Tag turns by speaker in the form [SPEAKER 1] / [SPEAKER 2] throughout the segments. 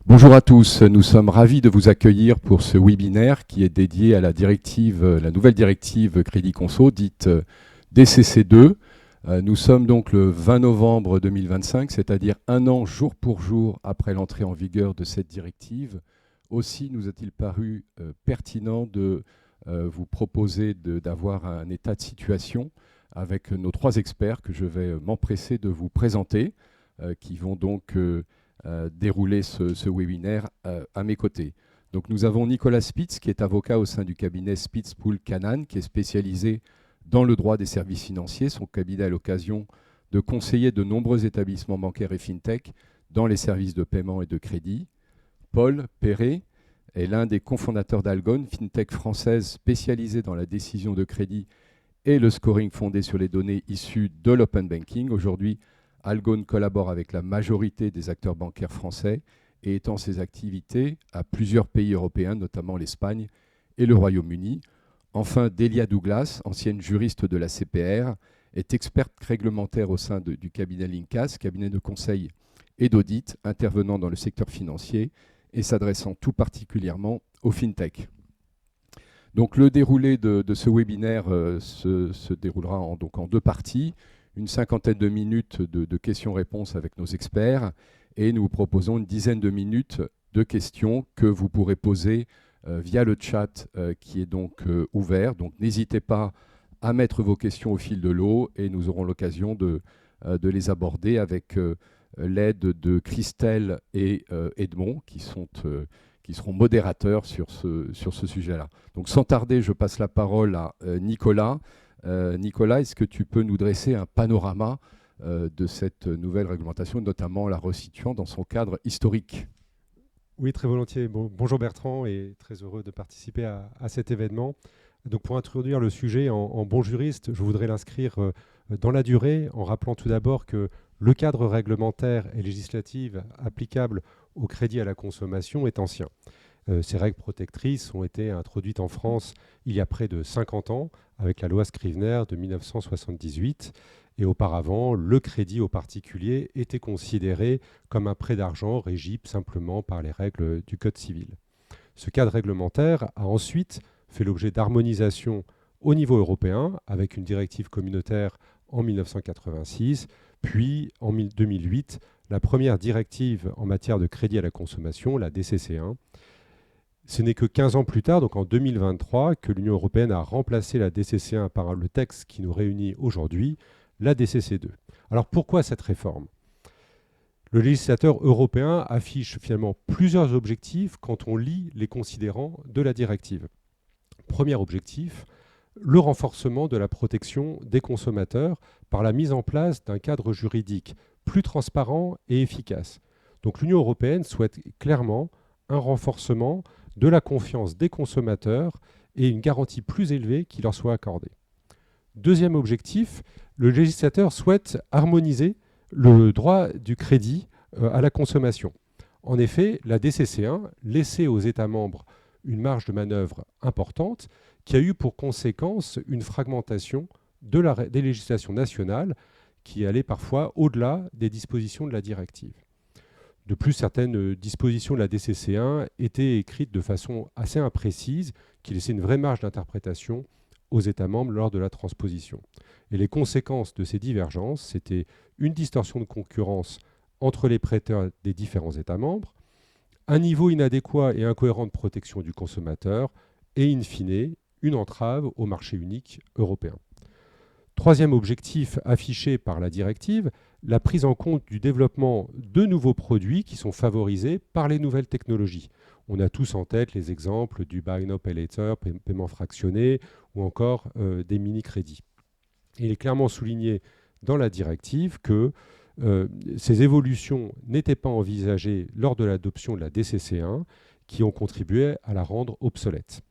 [SPEAKER 1] Bonjour à tous, nous sommes ravis de vous accueillir pour ce webinaire qui est dédié à la nouvelle directive Crédit Conso, dite DCC2. Nous sommes donc le 20 novembre 2025, c'est-à-dire un an jour pour jour après l'entrée en vigueur de cette directive. Aussi nous a-t-il paru pertinent de vous proposer d'avoir un état de situation avec nos trois experts que je vais m'empresser de vous présenter, qui vont donc dérouler ce webinaire à mes côtés. Donc nous avons Nicolas Spitz, qui est avocat au sein du cabinet Spitz Poul Cannan, qui est spécialisé dans le droit des services financiers. Son cabinet a l'occasion de conseiller de nombreux établissements bancaires et fintech dans les services de paiement et de crédit. Paul Perret est l'un des cofondateurs d'Algon, fintech française spécialisée dans la décision de crédit et le scoring fondé sur les données issues de l'open banking. Aujourd'hui, Algon collabore avec la majorité des acteurs bancaires français et étend ses activités à plusieurs pays européens, notamment l'Espagne et le Royaume-Uni. Enfin, Delia Douglas, ancienne juriste de la CPR, est experte réglementaire au sein du cabinet Lincas, cabinet de conseil et d'audit intervenant dans le secteur financier et s'adressant tout particulièrement aux fintech. Donc le déroulé de ce webinaire se déroulera en deux parties. Une cinquantaine de minutes de questions-réponses avec nos experts et nous vous proposons une dizaine de minutes de questions que vous pourrez poser via le chat qui est donc ouvert. Donc n'hésitez pas à mettre vos questions au fil de l'eau et nous aurons l'occasion de les aborder avec l'aide de Christelle et Edmond qui seront modérateurs sur ce sujet-là. Donc sans tarder, je passe la parole à Nicolas. Nicolas, est-ce que tu peux nous dresser un panorama de cette nouvelle réglementation, notamment la resituant dans son cadre historique?
[SPEAKER 2] Oui, très volontiers. Bonjour Bertrand et très heureux de participer à cet événement. Donc pour introduire le sujet en bon juriste, je voudrais l'inscrire dans la durée en rappelant tout d'abord que le cadre réglementaire et législatif applicable au crédit à la consommation est ancien. Ces règles protectrices ont été introduites en France il y a près de 50 ans avec la loi Scrivener de 1978. Et auparavant, le crédit aux particuliers était considéré comme un prêt d'argent régi simplement par les règles du Code civil. Ce cadre réglementaire a ensuite fait l'objet d'harmonisation au niveau européen avec une directive communautaire en 1986, puis en 2008, la première directive en matière de crédit à la consommation, la DCC1. Ce n'est que 15 ans plus tard, donc en 2023, que l'Union européenne a remplacé la DCC1 par le texte qui nous réunit aujourd'hui, la DCC2. Alors pourquoi cette réforme ? Le législateur européen affiche finalement plusieurs objectifs quand on lit les considérants de la directive. Premier objectif, le renforcement de la protection des consommateurs par la mise en place d'un cadre juridique plus transparent et efficace. Donc l'Union européenne souhaite clairement un renforcement de la confiance des consommateurs et une garantie plus élevée qui leur soit accordée. Deuxième objectif, le législateur souhaite harmoniser le droit du crédit à la consommation. En effet, la DCC1 laissait aux États membres une marge de manœuvre importante qui a eu pour conséquence une fragmentation des législations nationales qui allait parfois au-delà des dispositions de la directive. De plus, certaines dispositions de la DCC1 étaient écrites de façon assez imprécise, qui laissait une vraie marge d'interprétation aux États membres lors de la transposition. Et les conséquences de ces divergences, c'était une distorsion de concurrence entre les prêteurs des différents États membres, un niveau inadéquat et incohérent de protection du consommateur et, in fine, une entrave au marché unique européen. Troisième objectif affiché par la directive, la prise en compte du développement de nouveaux produits qui sont favorisés par les nouvelles technologies. On a tous en tête les exemples du Buy Now Pay Later, paiement fractionné, ou encore des mini-crédits. Il est clairement souligné dans la directive que ces évolutions n'étaient pas envisagées lors de l'adoption de la DCC1, qui ont contribué à la rendre obsolète.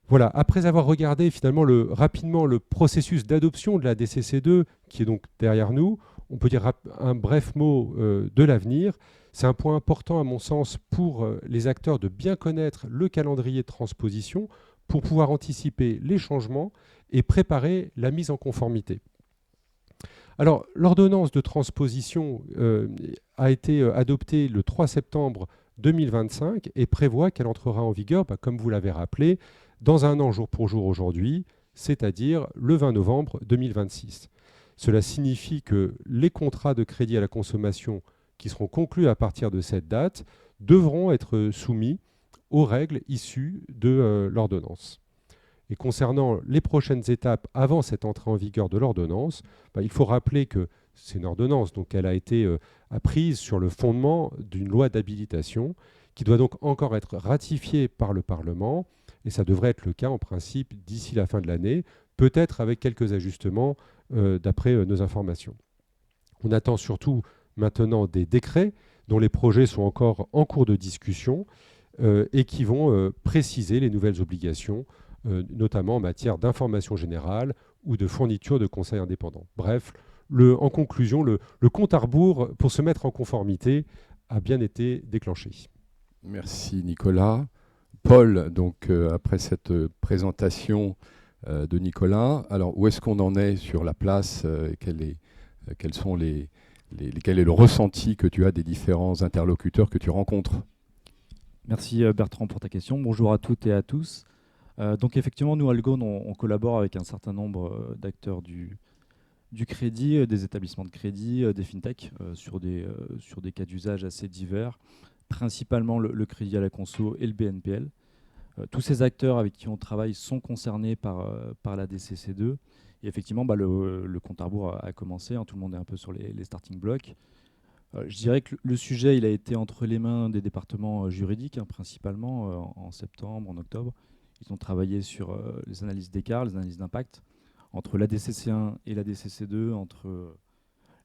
[SPEAKER 2] Voilà, après avoir regardé finalement rapidement le processus d'adoption de la DCC2, qui est donc derrière nous, on peut dire un bref mot de l'avenir. C'est un point important à mon sens pour les acteurs de bien connaître le calendrier de transposition pour pouvoir anticiper les changements et préparer la mise en conformité. Alors, l'ordonnance de transposition a été adoptée le 3 septembre 2025 et prévoit qu'elle entrera en vigueur, comme vous l'avez rappelé, dans un an jour pour jour aujourd'hui, c'est-à-dire le 20 novembre 2026. Cela signifie que les contrats de crédit à la consommation qui seront conclus à partir de cette date devront être soumis aux règles issues de l'ordonnance. Et concernant les prochaines étapes avant cette entrée en vigueur de l'ordonnance, il faut rappeler que c'est une ordonnance, donc elle a été prise sur le fondement d'une loi d'habilitation qui doit donc encore être ratifiée par le Parlement, et ça devrait être le cas en principe d'ici la fin de l'année, peut-être avec quelques ajustements d'après nos informations. On attend surtout maintenant des décrets dont les projets sont encore en cours de discussion et qui vont préciser les nouvelles obligations, notamment en matière d'information générale ou de fourniture de conseils indépendants. Bref, en conclusion, le compte à rebours pour se mettre en conformité a bien été déclenché.
[SPEAKER 1] Merci Nicolas. Paul, donc après cette présentation de Nicolas, alors où est-ce qu'on en est sur la place quel est le ressenti que tu as des différents interlocuteurs que tu rencontres?
[SPEAKER 3] Merci Bertrand pour ta question. Bonjour à toutes et à tous. Donc effectivement, nous, Algone, on collabore avec un certain nombre d'acteurs du crédit, des établissements de crédit, des fintechs, sur des cas d'usage assez divers, principalement le crédit à la conso et le BNPL. Tous ces acteurs avec qui on travaille sont concernés par la DCC2. Et effectivement, le compte à rebours a commencé, tout le monde est un peu sur les starting blocks. Je dirais que le sujet il a été entre les mains des départements juridiques, principalement en septembre, en octobre. Ils ont travaillé sur les analyses d'écart, les analyses d'impact entre la DCC1 et la DCC2, entre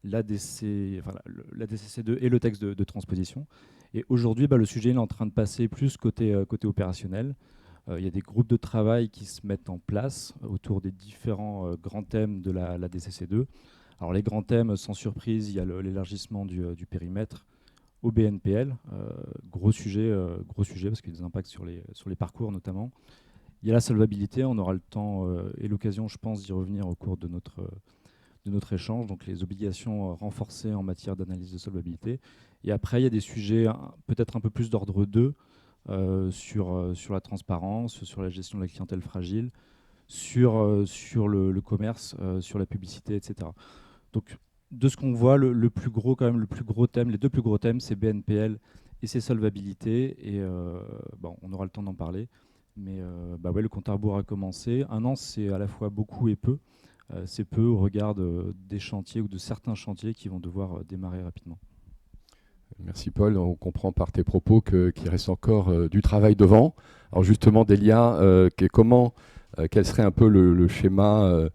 [SPEAKER 3] la DCC2 et le texte de transposition. Et aujourd'hui, le sujet il est en train de passer plus côté opérationnel. Il y a des groupes de travail qui se mettent en place autour des différents grands thèmes de la DCC2. Alors les grands thèmes, sans surprise, il y a l'élargissement du périmètre au BNPL, gros sujet parce qu'il y a des impacts sur les parcours notamment. Il y a la solvabilité, on aura le temps et l'occasion, je pense, d'y revenir au cours de notre échange, donc les obligations renforcées en matière d'analyse de solvabilité. Et après, il y a des sujets peut-être un peu plus d'ordre 2 sur la transparence, sur la gestion de la clientèle fragile, sur le commerce, sur la publicité, etc. Donc, de ce qu'on voit, le plus gros thème, les deux plus gros thèmes, c'est BNPL et c'est solvabilité. Et on aura le temps d'en parler. Mais le compte à rebours a commencé. Un an, c'est à la fois beaucoup et peu. C'est peu au regard des chantiers ou de certains chantiers qui vont devoir démarrer rapidement.
[SPEAKER 1] Merci Paul. On comprend par tes propos qu'il reste encore du travail devant. Alors justement, Delia, quel serait un peu le schéma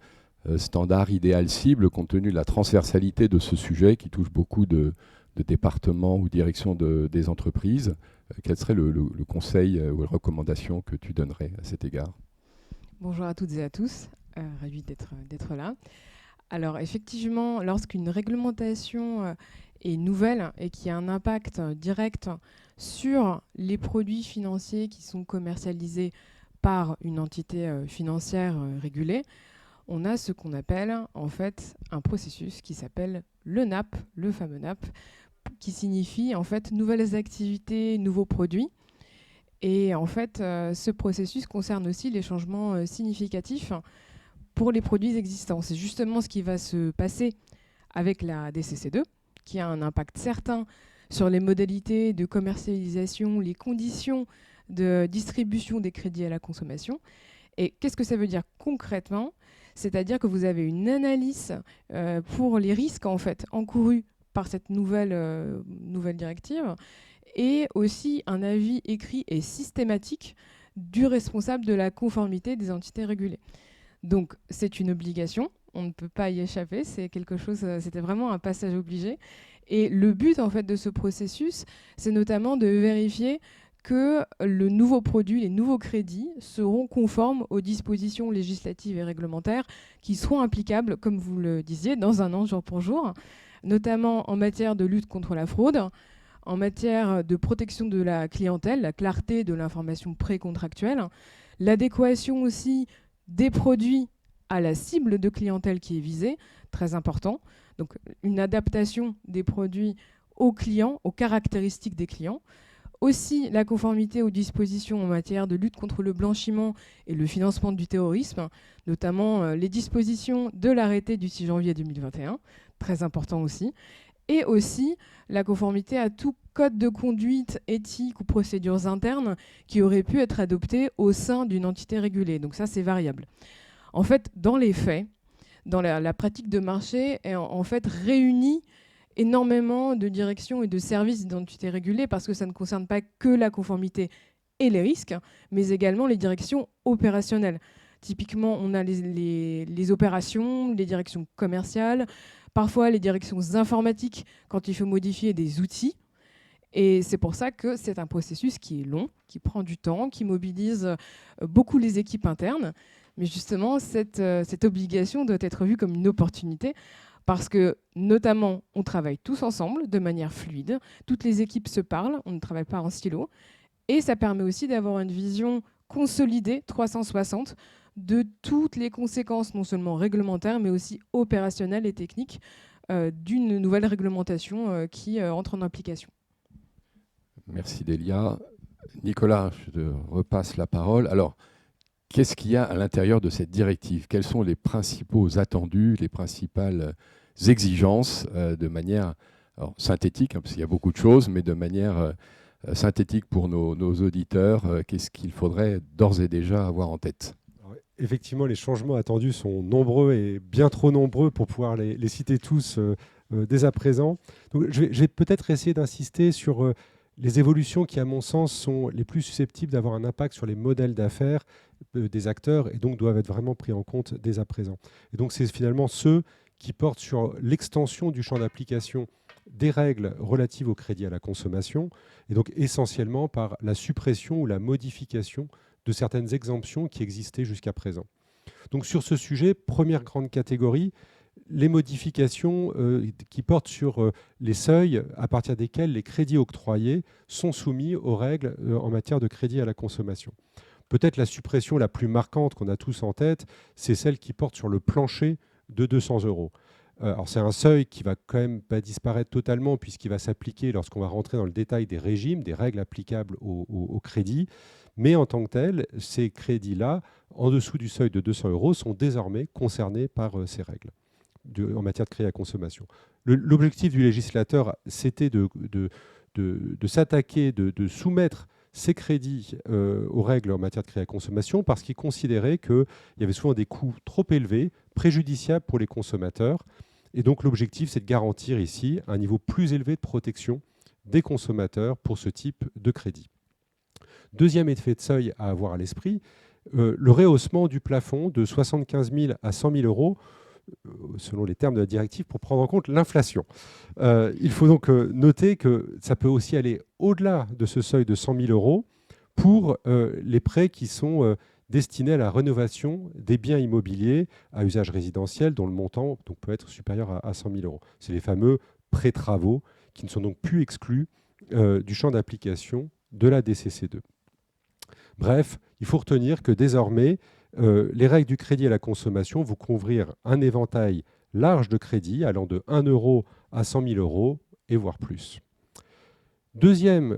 [SPEAKER 1] standard, idéal, cible, compte tenu de la transversalité de ce sujet qui touche beaucoup de départements ou directions des entreprises? Quel serait le conseil ou la recommandation que tu donnerais à cet égard?
[SPEAKER 4] Bonjour à toutes et à tous, ravi d'être là. Alors effectivement, lorsqu'une réglementation est nouvelle et qui a un impact direct sur les produits financiers qui sont commercialisés par une entité financière régulée, on a ce qu'on appelle en fait un processus qui s'appelle le NAP, le fameux NAP, qui signifie en fait nouvelles activités, nouveaux produits. Et en fait, ce processus concerne aussi les changements significatifs pour les produits existants. C'est justement ce qui va se passer avec la DCC2, qui a un impact certain sur les modalités de commercialisation, les conditions de distribution des crédits à la consommation. Et qu'est-ce que ça veut dire concrètement ? C'est-à-dire que vous avez une analyse pour les risques en fait encourus par cette nouvelle directive et aussi un avis écrit et systématique du responsable de la conformité des entités régulées. Donc c'est une obligation, on ne peut pas y échapper, c'est quelque chose, c'était vraiment un passage obligé. Et le but en fait de ce processus, c'est notamment de vérifier que le nouveau produit, les nouveaux crédits seront conformes aux dispositions législatives et réglementaires qui seront applicables, comme vous le disiez, dans un an jour pour jour, notamment en matière de lutte contre la fraude, en matière de protection de la clientèle, la clarté de l'information précontractuelle, l'adéquation aussi des produits à la cible de clientèle qui est visée, très important. Donc une adaptation des produits aux clients, aux caractéristiques des clients. Aussi la conformité aux dispositions en matière de lutte contre le blanchiment et le financement du terrorisme, notamment les dispositions de l'arrêté du 6 janvier 2021, très important aussi, et aussi la conformité à tout code de conduite éthique ou procédures internes qui auraient pu être adoptés au sein d'une entité régulée. Donc ça, c'est variable. En fait, dans les faits, dans la pratique de marché, est en fait réunit énormément de directions et de services d'identité régulée parce que ça ne concerne pas que la conformité et les risques, mais également les directions opérationnelles. Typiquement, on a les opérations, les directions commerciales, parfois les directions informatiques quand il faut modifier des outils. Et c'est pour ça que c'est un processus qui est long, qui prend du temps, qui mobilise beaucoup les équipes internes. Mais justement, cette obligation doit être vue comme une opportunité parce que, notamment, on travaille tous ensemble de manière fluide. Toutes les équipes se parlent, on ne travaille pas en silo. Et ça permet aussi d'avoir une vision consolidée, 360, de toutes les conséquences, non seulement réglementaires, mais aussi opérationnelles et techniques, d'une nouvelle réglementation qui entre en application.
[SPEAKER 1] Merci Délia. Nicolas, je te repasse la parole. Alors, qu'est-ce qu'il y a à l'intérieur de cette directive? Quels sont les principaux attendus, les principales exigences de manière synthétique, parce qu'il y a beaucoup de choses, mais de manière synthétique pour nos auditeurs? Qu'est-ce qu'il faudrait d'ores et déjà avoir en tête?
[SPEAKER 2] Alors, effectivement, les changements attendus sont nombreux et bien trop nombreux pour pouvoir les citer tous dès à présent. Donc, je vais peut-être essayer d'insister sur les évolutions qui, à mon sens, sont les plus susceptibles d'avoir un impact sur les modèles d'affaires des acteurs et donc doivent être vraiment pris en compte dès à présent. Et donc, c'est finalement ceux qui portent sur l'extension du champ d'application des règles relatives au crédit à la consommation et donc essentiellement par la suppression ou la modification de certaines exemptions qui existaient jusqu'à présent. Donc, sur ce sujet, première grande catégorie, les modifications qui portent sur les seuils à partir desquels les crédits octroyés sont soumis aux règles en matière de crédit à la consommation. Peut-être la suppression la plus marquante qu'on a tous en tête, c'est celle qui porte sur le plancher de 200 €. Alors c'est un seuil qui va quand même pas disparaître totalement puisqu'il va s'appliquer lorsqu'on va rentrer dans le détail des régimes, des règles applicables au crédit. Mais en tant que tel, ces crédits-là, en dessous du seuil de 200 € sont désormais concernés par ces règles en matière de crédit à consommation. L'objectif du législateur, c'était de s'attaquer, de soumettre ces crédits aux règles en matière de crédit à consommation parce qu'il considérait qu'il y avait souvent des coûts trop élevés, préjudiciables pour les consommateurs. Et donc l'objectif, c'est de garantir ici un niveau plus élevé de protection des consommateurs pour ce type de crédit. Deuxième effet de seuil à avoir à l'esprit, le rehaussement du plafond de 75 000 à 100 000 € selon les termes de la directive, pour prendre en compte l'inflation. Il faut donc noter que ça peut aussi aller au-delà de ce seuil de 100 000 € pour les prêts qui sont destinés à la rénovation des biens immobiliers à usage résidentiel dont le montant donc, peut être supérieur à 100 000 €. C'est les fameux prêts travaux qui ne sont donc plus exclus du champ d'application de la DCC2. Bref, il faut retenir que désormais, les règles du crédit à la consommation vont couvrir un éventail large de crédits allant de 1 € à 100 000 € et voire plus. Deuxième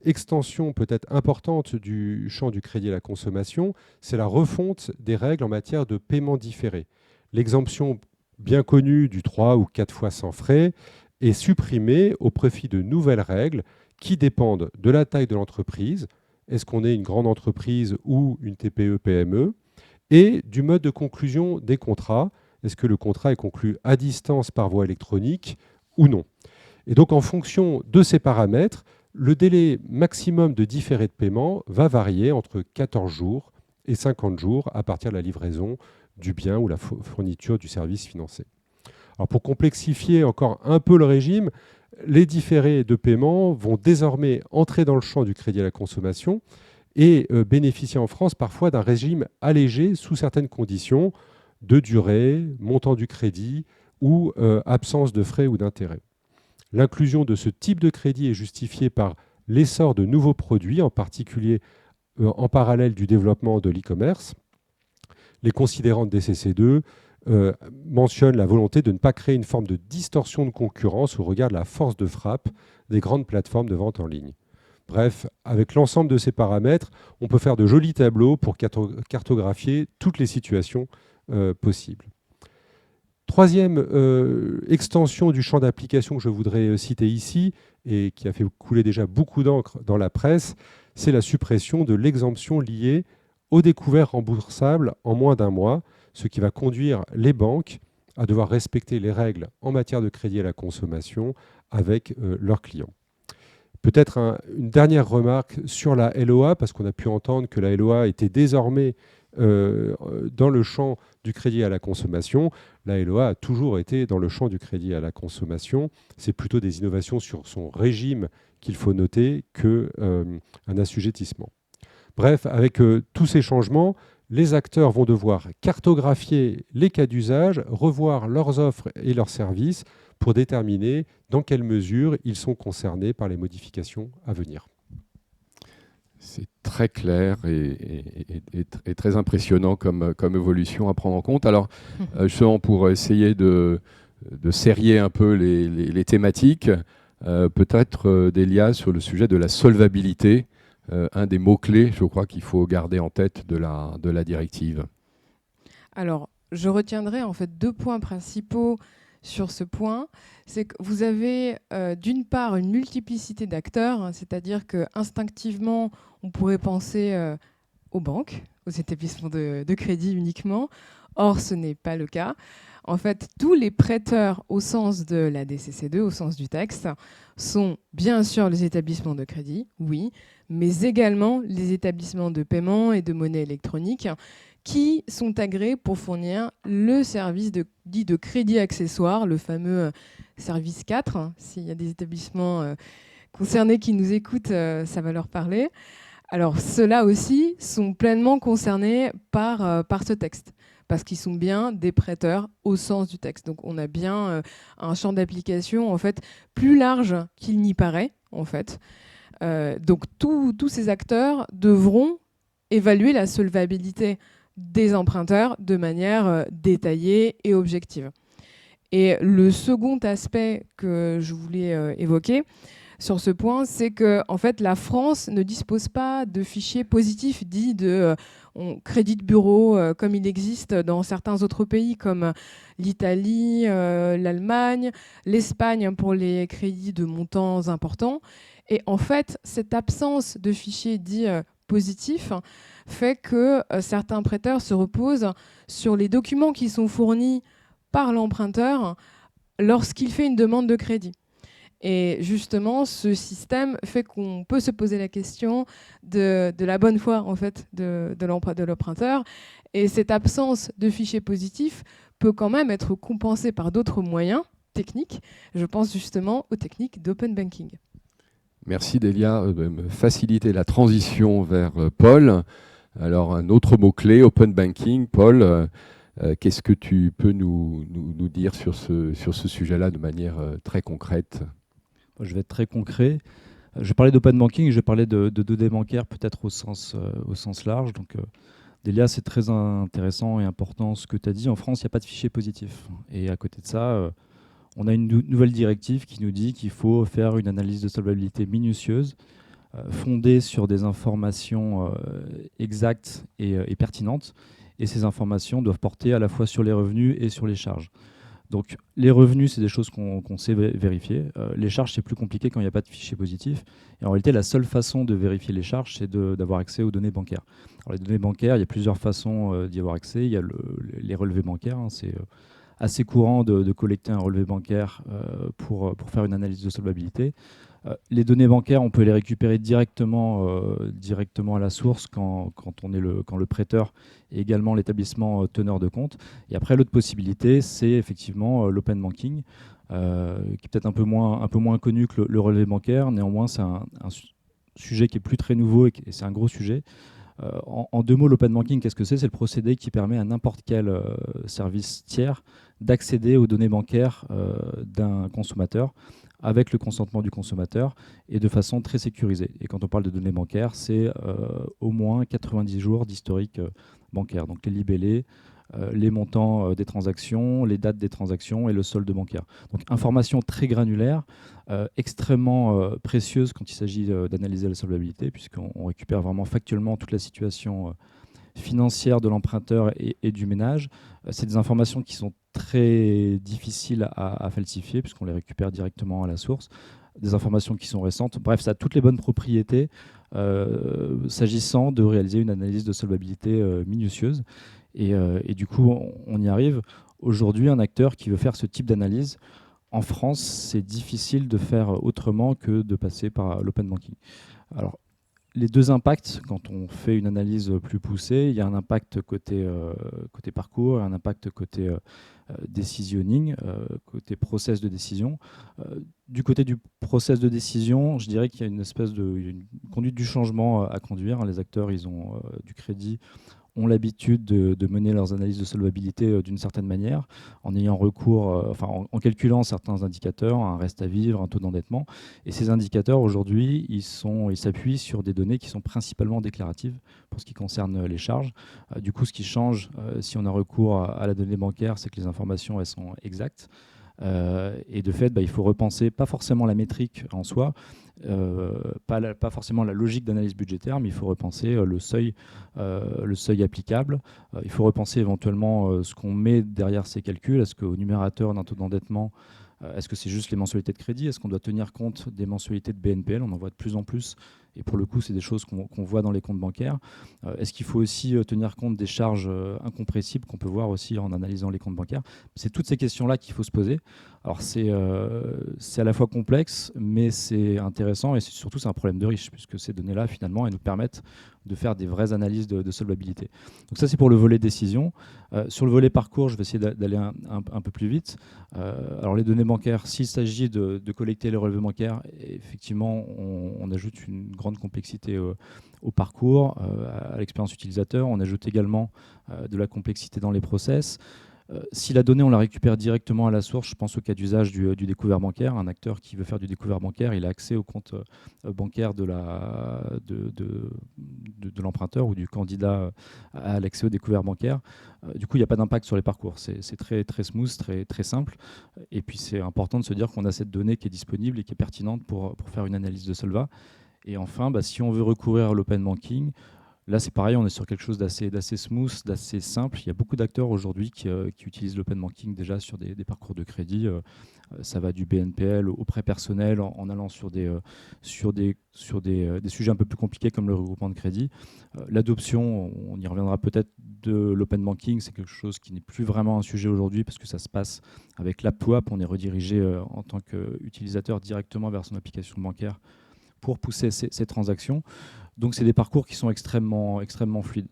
[SPEAKER 2] extension peut-être importante du champ du crédit à la consommation, c'est la refonte des règles en matière de paiement différé. L'exemption bien connue du 3 ou 4 fois sans frais est supprimée au profit de nouvelles règles qui dépendent de la taille de l'entreprise. Est-ce qu'on est une grande entreprise ou une TPE-PME? Et du mode de conclusion des contrats. Est-ce que le contrat est conclu à distance par voie électronique ou non? Et donc, en fonction de ces paramètres, le délai maximum de différé de paiement va varier entre 14 jours et 50 jours à partir de la livraison du bien ou la fourniture du service financé. Alors, pour complexifier encore un peu le régime, les différés de paiement vont désormais entrer dans le champ du crédit à la consommation et bénéficier en France parfois d'un régime allégé sous certaines conditions de durée, montant du crédit ou absence de frais ou d'intérêts. L'inclusion de ce type de crédit est justifiée par l'essor de nouveaux produits, en particulier en parallèle du développement de l'e-commerce. Les considérants de DCC2 mentionne la volonté de ne pas créer une forme de distorsion de concurrence au regard de la force de frappe des grandes plateformes de vente en ligne. Bref, avec l'ensemble de ces paramètres, on peut faire de jolis tableaux pour cartographier toutes les situations possibles. Troisième extension du champ d'application que je voudrais citer ici, et qui a fait couler déjà beaucoup d'encre dans la presse, c'est la suppression de l'exemption liée aux découvertes remboursables en moins d'un mois, ce qui va conduire les banques à devoir respecter les règles en matière de crédit à la consommation avec leurs clients. Peut-être une dernière remarque sur la LOA, parce qu'on a pu entendre que la LOA était désormais dans le champ du crédit à la consommation. La LOA a toujours été dans le champ du crédit à la consommation. C'est plutôt des innovations sur son régime qu'il faut noter qu'un assujettissement. Bref, avec tous ces changements, les acteurs vont devoir cartographier les cas d'usage, revoir leurs offres et leurs services pour déterminer dans quelle mesure ils sont concernés par les modifications à venir.
[SPEAKER 1] C'est très clair et très impressionnant comme évolution à prendre en compte. Alors, justement, pour essayer de serrer un peu les thématiques, peut-être, Delia, sur le sujet de la solvabilité, un des mots-clés, je crois, qu'il faut garder en tête de la directive.
[SPEAKER 4] Alors, je retiendrai en fait 2 points principaux sur ce point. C'est que vous avez d'une part une multiplicité d'acteurs, hein, c'est-à-dire qu'instinctivement, on pourrait penser aux banques, aux établissements de crédit uniquement. Or, ce n'est pas le cas. En fait, tous les prêteurs au sens de la DCC2, au sens du texte, sont bien sûr les établissements de crédit, oui, mais également les établissements de paiement et de monnaie électronique qui sont agréés pour fournir le service dit de crédit accessoire, le fameux service 4. Hein. S'il y a des établissements concernés qui nous écoutent, ça va leur parler. Alors, ceux-là aussi sont pleinement concernés par ce texte, parce qu'ils sont bien des prêteurs au sens du texte. Donc, on a bien un champ d'application en fait plus large qu'il n'y paraît, en fait. Donc, tous ces acteurs devront évaluer la solvabilité des emprunteurs de manière détaillée et objective. Et le second aspect que je voulais évoquer sur ce point, c'est que en fait, la France ne dispose pas de fichiers positifs dits de crédit de bureau comme il existe dans certains autres pays comme l'Italie, l'Allemagne, l'Espagne pour les crédits de montants importants. Et en fait, cette absence de fichiers dits positifs fait que certains prêteurs se reposent sur les documents qui sont fournis par l'emprunteur lorsqu'il fait une demande de crédit. Et justement, ce système fait qu'on peut se poser la question de la bonne foi en fait, de l'emprunteur. Et cette absence de fichiers positifs peut quand même être compensée par d'autres moyens techniques. Je pense justement aux techniques d'open banking.
[SPEAKER 1] Merci Delia de me faciliter la transition vers Paul. Alors un autre mot-clé, open banking. Paul, qu'est-ce que tu peux nous dire sur ce sujet-là de manière très concrète ?
[SPEAKER 3] Je vais être très concret. Je parlais d'open banking, je parlais de données bancaires peut-être au sens large. Donc, Delia, c'est très intéressant et important ce que tu as dit. En France, il n'y a pas de fichier positif. Et à côté de ça, on a une nouvelle directive qui nous dit qu'il faut faire une analyse de solvabilité minutieuse, fondée sur des informations exactes et pertinentes. Et ces informations doivent porter à la fois sur les revenus et sur les charges. Donc les revenus, c'est des choses qu'on sait vérifier. Les charges, c'est plus compliqué quand il n'y a pas de fichier positif. Et en réalité, la seule façon de vérifier les charges, c'est d'avoir accès aux données bancaires. Alors, les données bancaires, il y a plusieurs façons d'y avoir accès. Il y a les relevés bancaires. Hein, c'est assez courant de collecter un relevé bancaire pour faire une analyse de solvabilité. Les données bancaires, on peut les récupérer directement à la source quand le prêteur est également l'établissement teneur de compte. Et après, l'autre possibilité, c'est effectivement l'open banking, qui est peut-être un peu moins connu que le relevé bancaire. Néanmoins, c'est un sujet qui est plus très nouveau et c'est un gros sujet. En 2 mots, l'open banking, qu'est-ce que c'est ? C'est le procédé qui permet à n'importe quel service tiers d'accéder aux données bancaires d'un consommateur avec le consentement du consommateur et de façon très sécurisée. Et quand on parle de données bancaires, c'est au moins 90 jours d'historique bancaire. Donc les libellés, les montants des transactions, les dates des transactions et le solde bancaire. Donc information très granulaire, extrêmement précieuse quand il s'agit d'analyser la solvabilité, puisqu'on récupère vraiment factuellement toute la situation financière de l'emprunteur et du ménage. C'est des informations qui sont très difficiles à falsifier, puisqu'on les récupère directement à la source. Des informations qui sont récentes. Bref, ça a toutes les bonnes propriétés s'agissant de réaliser une analyse de solvabilité minutieuse. Et du coup, on y arrive. Aujourd'hui, un acteur qui veut faire ce type d'analyse, en France, c'est difficile de faire autrement que de passer par l'open banking. Alors, les deux impacts, quand on fait une analyse plus poussée, il y a un impact côté parcours et un impact côté decisioning, côté process de décision. Du côté du process de décision, je dirais qu'il y a une espèce une conduite du changement à conduire. Les acteurs du crédit ont l'habitude de mener leurs analyses de solvabilité d'une certaine manière, en ayant recours, en calculant certains indicateurs, un reste à vivre, un taux d'endettement. Et ces indicateurs, aujourd'hui, ils s'appuient sur des données qui sont principalement déclaratives pour ce qui concerne les charges. Du coup, ce qui change, si on a recours à la donnée bancaire, c'est que les informations, elles sont exactes. Et de fait, il faut repenser pas forcément la métrique en soi, pas forcément la logique d'analyse budgétaire, mais il faut repenser le seuil applicable. Il faut repenser éventuellement ce qu'on met derrière ces calculs. Est-ce qu'au numérateur d'un taux d'endettement, est-ce que c'est juste les mensualités de crédit? Est-ce qu'on doit tenir compte des mensualités de BNPL? On en voit de plus en plus. Et pour le coup, c'est des choses qu'on voit dans les comptes bancaires. Est-ce qu'il faut aussi tenir compte des charges incompressibles qu'on peut voir aussi en analysant les comptes bancaires? C'est toutes ces questions-là qu'il faut se poser. Alors, c'est à la fois complexe, mais c'est intéressant et surtout, c'est un problème de riche, puisque ces données-là, finalement, elles nous permettent de faire des vraies analyses de solvabilité. Donc ça, c'est pour le volet décision. Sur le volet parcours, je vais essayer d'aller un peu plus vite. Alors, les données bancaires, s'il s'agit de collecter les relevés bancaires, effectivement, on ajoute une grande complexité au parcours, à l'expérience utilisateur. On ajoute également de la complexité dans les process. Si la donnée, on la récupère directement à la source, je pense au cas d'usage du découvert bancaire. Un acteur qui veut faire du découvert bancaire, il a accès au compte bancaire de l'emprunteur ou du candidat à l'accès au découvert bancaire. Du coup, il n'y a pas d'impact sur les parcours. C'est très, très smooth, très, très simple. Et puis, c'est important de se dire qu'on a cette donnée qui est disponible et qui est pertinente pour faire une analyse de Solva. Et enfin, si on veut recourir à l'open banking, là, c'est pareil, on est sur quelque chose d'assez smooth, d'assez simple. Il y a beaucoup d'acteurs aujourd'hui qui utilisent l'open banking déjà sur des parcours de crédit. Ça va du BNPL au prêt personnel en allant sur des sujets un peu plus compliqués comme le regroupement de crédit. L'adoption, on y reviendra peut-être, de l'open banking, c'est quelque chose qui n'est plus vraiment un sujet aujourd'hui parce que ça se passe avec l'app to app. On est redirigé en tant qu'utilisateur directement vers son application bancaire pour pousser ces transactions. Donc, c'est des parcours qui sont extrêmement, extrêmement fluides.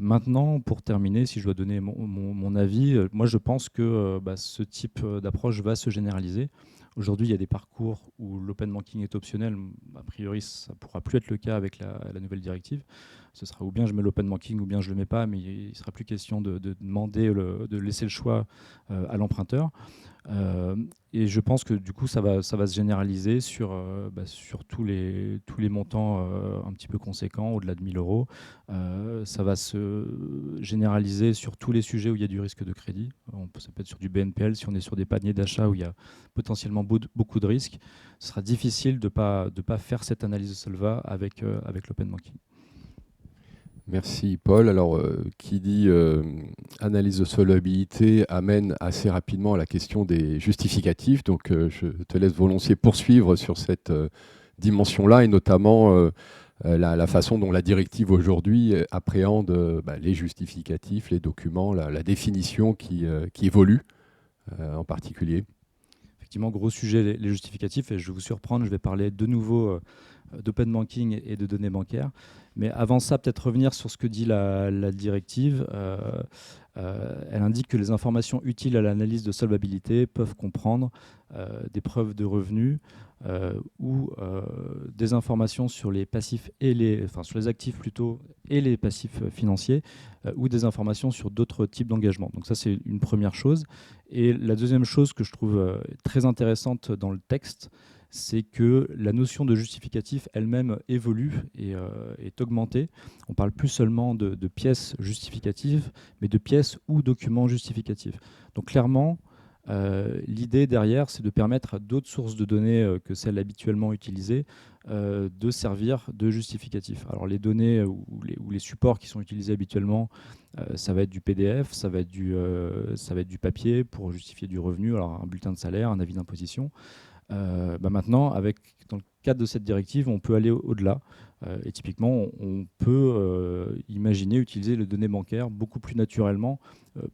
[SPEAKER 3] Maintenant, pour terminer, si je dois donner mon avis, moi, je pense que ce type d'approche va se généraliser. Aujourd'hui, il y a des parcours où l'open banking est optionnel. A priori, ça ne pourra plus être le cas avec la nouvelle directive. Ce sera ou bien je mets l'open banking ou bien je ne le mets pas, mais il ne sera plus question de demander, de laisser le choix à l'emprunteur. Et je pense que du coup, ça va se généraliser sur tous les montants un petit peu conséquents, au-delà de 1 000 euros. Ça va se généraliser sur tous les sujets où il y a du risque de crédit. Ça peut être sur du BNPL, si on est sur des paniers d'achat où il y a potentiellement beaucoup de risques. Ce sera difficile de pas faire cette analyse de Solva avec l'open banking.
[SPEAKER 1] Merci Paul. Alors, qui dit analyse de solvabilité amène assez rapidement à la question des justificatifs. Donc, je te laisse volontiers poursuivre sur cette dimension-là et notamment la façon dont la directive aujourd'hui appréhende les justificatifs, les documents, la définition qui évolue en particulier.
[SPEAKER 3] Effectivement, gros sujet, les justificatifs. Et je vais vous surprendre, je vais parler de nouveau d'open banking et de données bancaires. Mais avant ça, peut-être revenir sur ce que dit la directive. Elle indique que les informations utiles à l'analyse de solvabilité peuvent comprendre des preuves de revenus ou des informations sur les passifs sur les actifs plutôt et les passifs financiers ou des informations sur d'autres types d'engagements. Donc ça, c'est une première chose. Et la deuxième chose que je trouve très intéressante dans le texte, c'est que la notion de justificatif elle-même évolue et est augmentée. On parle plus seulement de pièces justificatives, mais de pièces ou documents justificatifs. Donc clairement, l'idée derrière, c'est de permettre à d'autres sources de données que celles habituellement utilisées de servir de justificatif. Alors les données ou les supports qui sont utilisés habituellement, ça va être du PDF, ça va être du papier pour justifier du revenu, alors un bulletin de salaire, un avis d'imposition. Maintenant, dans le cadre de cette directive, on peut aller au-delà. Et typiquement, on peut imaginer utiliser les données bancaires beaucoup plus naturellement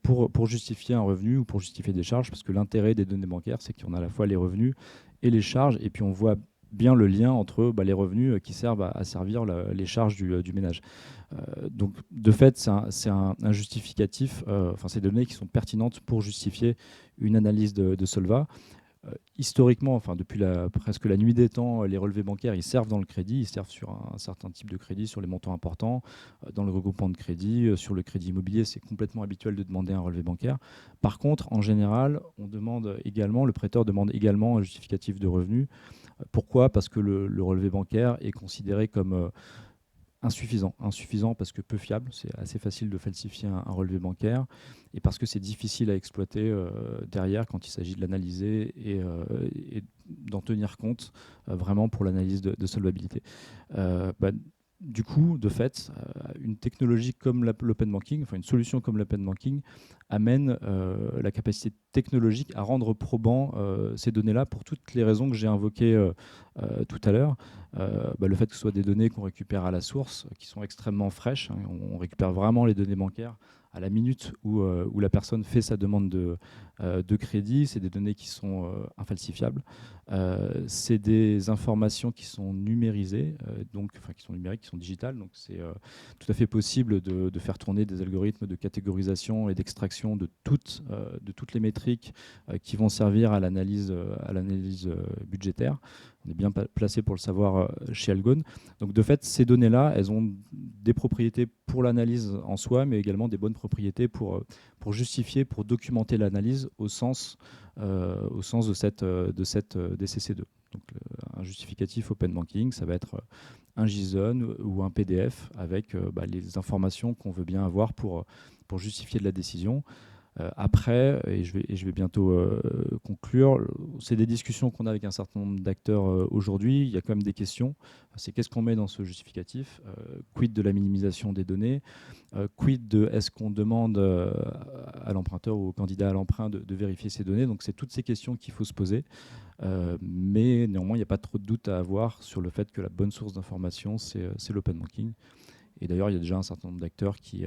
[SPEAKER 3] pour justifier un revenu ou pour justifier des charges, parce que l'intérêt des données bancaires, c'est qu'on a à la fois les revenus et les charges, et puis on voit bien le lien entre les revenus qui servent à servir les charges du ménage. Donc, de fait, c'est un justificatif, c'est des données qui sont pertinentes pour justifier une analyse de Solva. Historiquement, depuis presque la nuit des temps, les relevés bancaires, ils servent dans le crédit, ils servent sur un certain type de crédit, sur les montants importants, dans le regroupement de crédit, sur le crédit immobilier, c'est complètement habituel de demander un relevé bancaire. Par contre, en général, le prêteur demande également un justificatif de revenu. Pourquoi ? Parce que le relevé bancaire est considéré comme insuffisant parce que peu fiable, c'est assez facile de falsifier un relevé bancaire, et parce que c'est difficile à exploiter derrière quand il s'agit de l'analyser et d'en tenir compte vraiment pour l'analyse de solvabilité. Du coup, de fait, une technologie comme l'open banking, une solution comme l'open banking amène la capacité technologique à rendre probant ces données-là pour toutes les raisons que j'ai invoquées tout à l'heure. Le fait que ce soit des données qu'on récupère à la source, qui sont extrêmement fraîches, hein, on récupère vraiment les données bancaires à la minute où la personne fait sa demande de crédit. C'est des données qui sont infalsifiables. C'est des informations qui sont numérisées, qui sont numériques, qui sont digitales. Donc c'est tout à fait possible de faire tourner des algorithmes de catégorisation et d'extraction de toutes les métriques qui vont servir à l'analyse budgétaire. On est bien placé pour le savoir chez Algone. Donc de fait, ces données-là, elles ont des propriétés pour l'analyse en soi, mais également des bonnes propriétés pour justifier, pour documenter l'analyse au sens de cette DCC2. Donc un justificatif open banking, ça va être un JSON ou un PDF avec les informations qu'on veut bien avoir pour justifier de la décision. Après, et je vais bientôt conclure, c'est des discussions qu'on a avec un certain nombre d'acteurs aujourd'hui. Il y a quand même des questions. C'est qu'est-ce qu'on met dans ce justificatif ? Quid de la minimisation des données ? Quid de est-ce qu'on demande à l'emprunteur ou au candidat à l'emprunt de vérifier ces données ? Donc c'est toutes ces questions qu'il faut se poser. Mais néanmoins, il n'y a pas trop de doute à avoir sur le fait que la bonne source d'information, c'est l'open banking. Et d'ailleurs, il y a déjà un certain nombre d'acteurs qui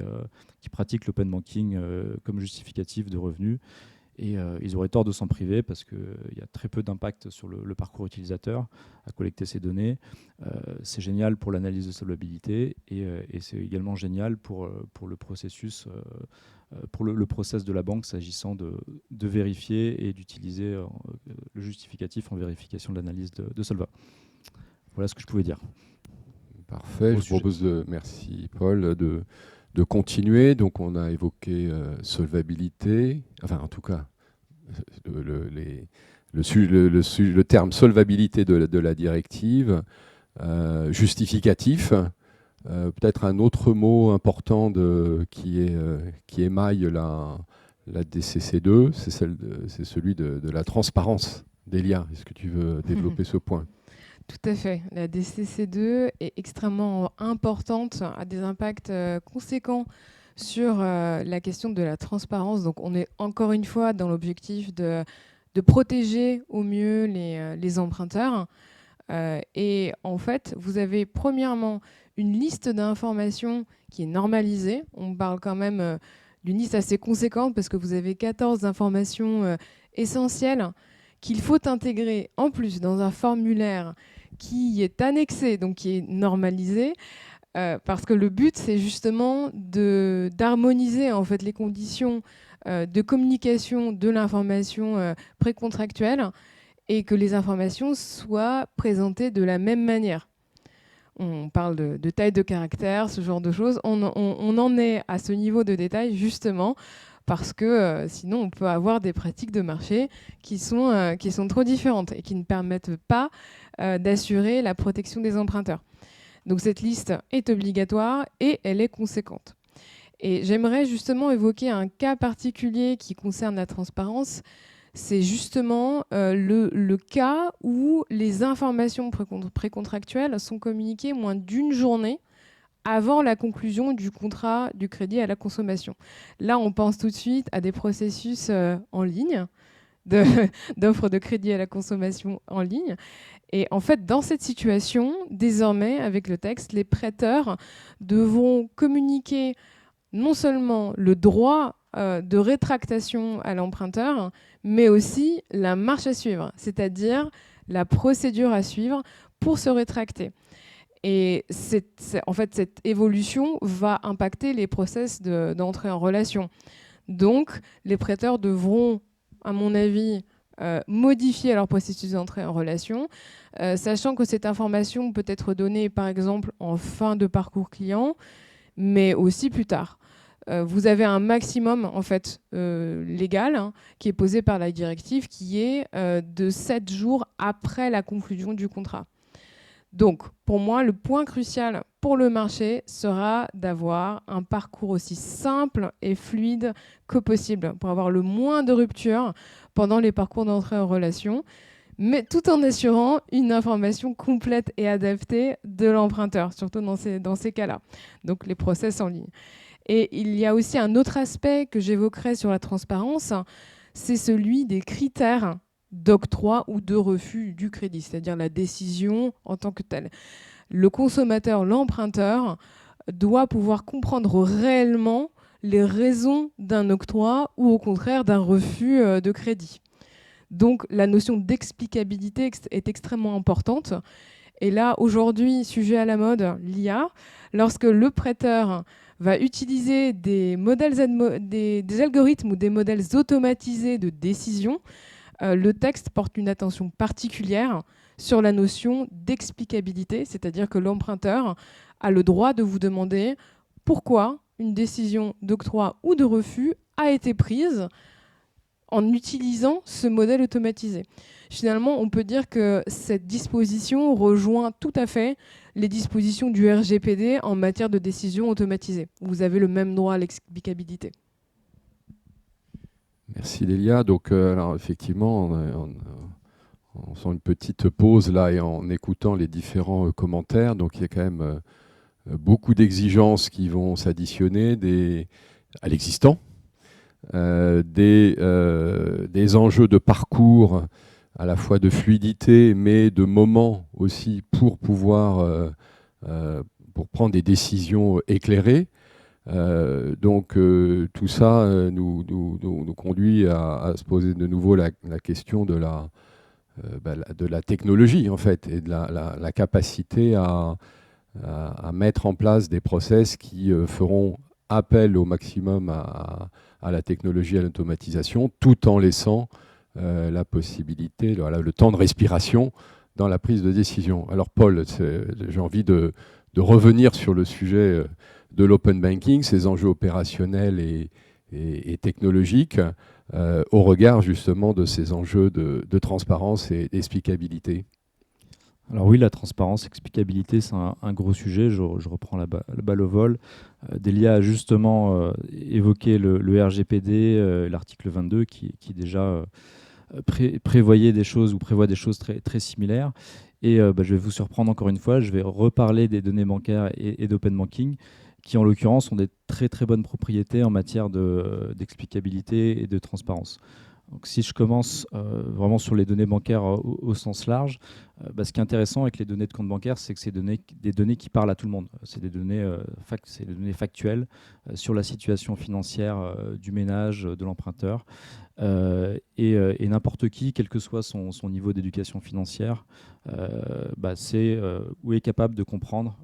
[SPEAKER 3] pratiquent l'open banking comme justificatif de revenus. Et ils auraient tort de s'en priver parce qu'il y a très peu d'impact sur le parcours utilisateur à collecter ces données. C'est génial pour l'analyse de solvabilité et c'est également génial pour le processus, pour le process de la banque s'agissant de vérifier et d'utiliser le justificatif en vérification de l'analyse de Solva. Voilà ce que je pouvais dire.
[SPEAKER 1] Parfait, je propose merci Paul, de continuer. Donc on a évoqué solvabilité, en tout cas le terme solvabilité de la directive, justificatif, peut-être un autre mot important qui émaille la DCC2, c'est celui de la transparence. Délia, est-ce que tu veux développer ce point ?
[SPEAKER 4] Tout à fait. La DCC2 est extrêmement importante, a des impacts conséquents sur la question de la transparence. Donc on est encore une fois dans l'objectif de protéger au mieux les emprunteurs. Et en fait, vous avez premièrement une liste d'informations qui est normalisée. On parle quand même d'une liste assez conséquente parce que vous avez 14 informations essentielles qu'il faut intégrer en plus dans un formulaire qui est annexé, donc qui est normalisé, parce que le but, c'est justement d'harmoniser en fait les conditions de communication de l'information précontractuelle et que les informations soient présentées de la même manière. On parle de taille de caractère, ce genre de choses. On en est à ce niveau de détail justement parce que sinon on peut avoir des pratiques de marché qui sont trop différentes et qui ne permettent pas d'assurer la protection des emprunteurs. Donc cette liste est obligatoire et elle est conséquente. Et j'aimerais justement évoquer un cas particulier qui concerne la transparence. C'est justement le cas où les informations précontractuelles sont communiquées moins d'une journée avant la conclusion du contrat du crédit à la consommation. Là, on pense tout de suite à des processus en ligne, d'offres de crédit à la consommation en ligne. Et en fait, dans cette situation, désormais, avec le texte, les prêteurs devront communiquer non seulement le droit de rétractation à l'emprunteur, mais aussi la marche à suivre, c'est-à-dire la procédure à suivre pour se rétracter. Et en fait, cette évolution va impacter les process d'entrée en relation. Donc, les prêteurs devront, à mon avis, modifier leur processus d'entrée en relation, sachant que cette information peut être donnée, par exemple, en fin de parcours client, mais aussi plus tard. Vous avez un maximum en fait, légal qui est posé par la directive, qui est de 7 jours après la conclusion du contrat. Donc, pour moi, le point crucial pour le marché sera d'avoir un parcours aussi simple et fluide que possible pour avoir le moins de ruptures pendant les parcours d'entrée en relation, mais tout en assurant une information complète et adaptée de l'emprunteur, surtout dans ces cas-là. Donc, les process en ligne. Et il y a aussi un autre aspect que j'évoquerai sur la transparence, c'est celui des critères d'octroi ou de refus du crédit, c'est-à-dire la décision en tant que telle. Le consommateur, l'emprunteur, doit pouvoir comprendre réellement les raisons d'un octroi ou au contraire d'un refus de crédit. Donc la notion d'explicabilité est extrêmement importante. Et là, aujourd'hui, sujet à la mode, l'IA, lorsque le prêteur va utiliser des algorithmes ou des modèles automatisés de décision, le texte porte une attention particulière sur la notion d'explicabilité, c'est-à-dire que l'emprunteur a le droit de vous demander pourquoi une décision d'octroi ou de refus a été prise en utilisant ce modèle automatisé. Finalement, on peut dire que cette disposition rejoint tout à fait les dispositions du RGPD en matière de décision automatisée. Vous avez le même droit à l'explicabilité.
[SPEAKER 1] Merci Lélia. Donc, alors effectivement, on sent une petite pause là et en écoutant les différents commentaires. Donc, il y a quand même beaucoup d'exigences qui vont s'additionner à l'existant, des enjeux de parcours, à la fois de fluidité, mais de moments aussi pour pouvoir pour prendre des décisions éclairées. Donc tout ça nous conduit à se poser de nouveau la question de la technologie en fait et de la capacité à mettre en place des process qui feront appel au maximum à la technologie, à l'automatisation, tout en laissant la possibilité, le temps de respiration dans la prise de décision. Alors Paul, j'ai envie de revenir sur le sujet de l'open banking, ses enjeux opérationnels et technologiques, au regard justement de ces enjeux de transparence et d'explicabilité.
[SPEAKER 3] Alors oui, la transparence, l'explicabilité, c'est un gros sujet. Je reprends la balle au vol. Délia a justement évoqué le RGPD, l'article 22, qui déjà prévoyait des choses ou prévoit des choses très, très similaires. Et je vais vous surprendre encore une fois. Je vais reparler des données bancaires et d'open banking, qui en l'occurrence ont des très très bonnes propriétés en matière d'explicabilité et de transparence. Donc, si je commence vraiment sur les données bancaires au sens large, ce qui est intéressant avec les données de compte bancaire, c'est que c'est des données qui parlent à tout le monde. C'est des données factuelles sur la situation financière du ménage, de l'emprunteur. Et n'importe qui, quel que soit son niveau d'éducation financière, est capable de comprendre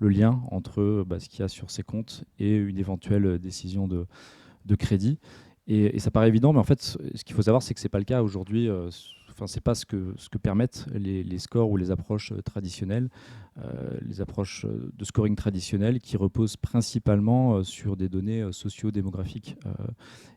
[SPEAKER 3] le lien entre ce qu'il y a sur ses comptes et une éventuelle décision de crédit. Et ça paraît évident, mais en fait, ce qu'il faut savoir, c'est que ce n'est pas le cas aujourd'hui c'est pas ce que permettent les scores ou les approches traditionnelles, les approches de scoring traditionnelles qui reposent principalement sur des données socio-démographiques.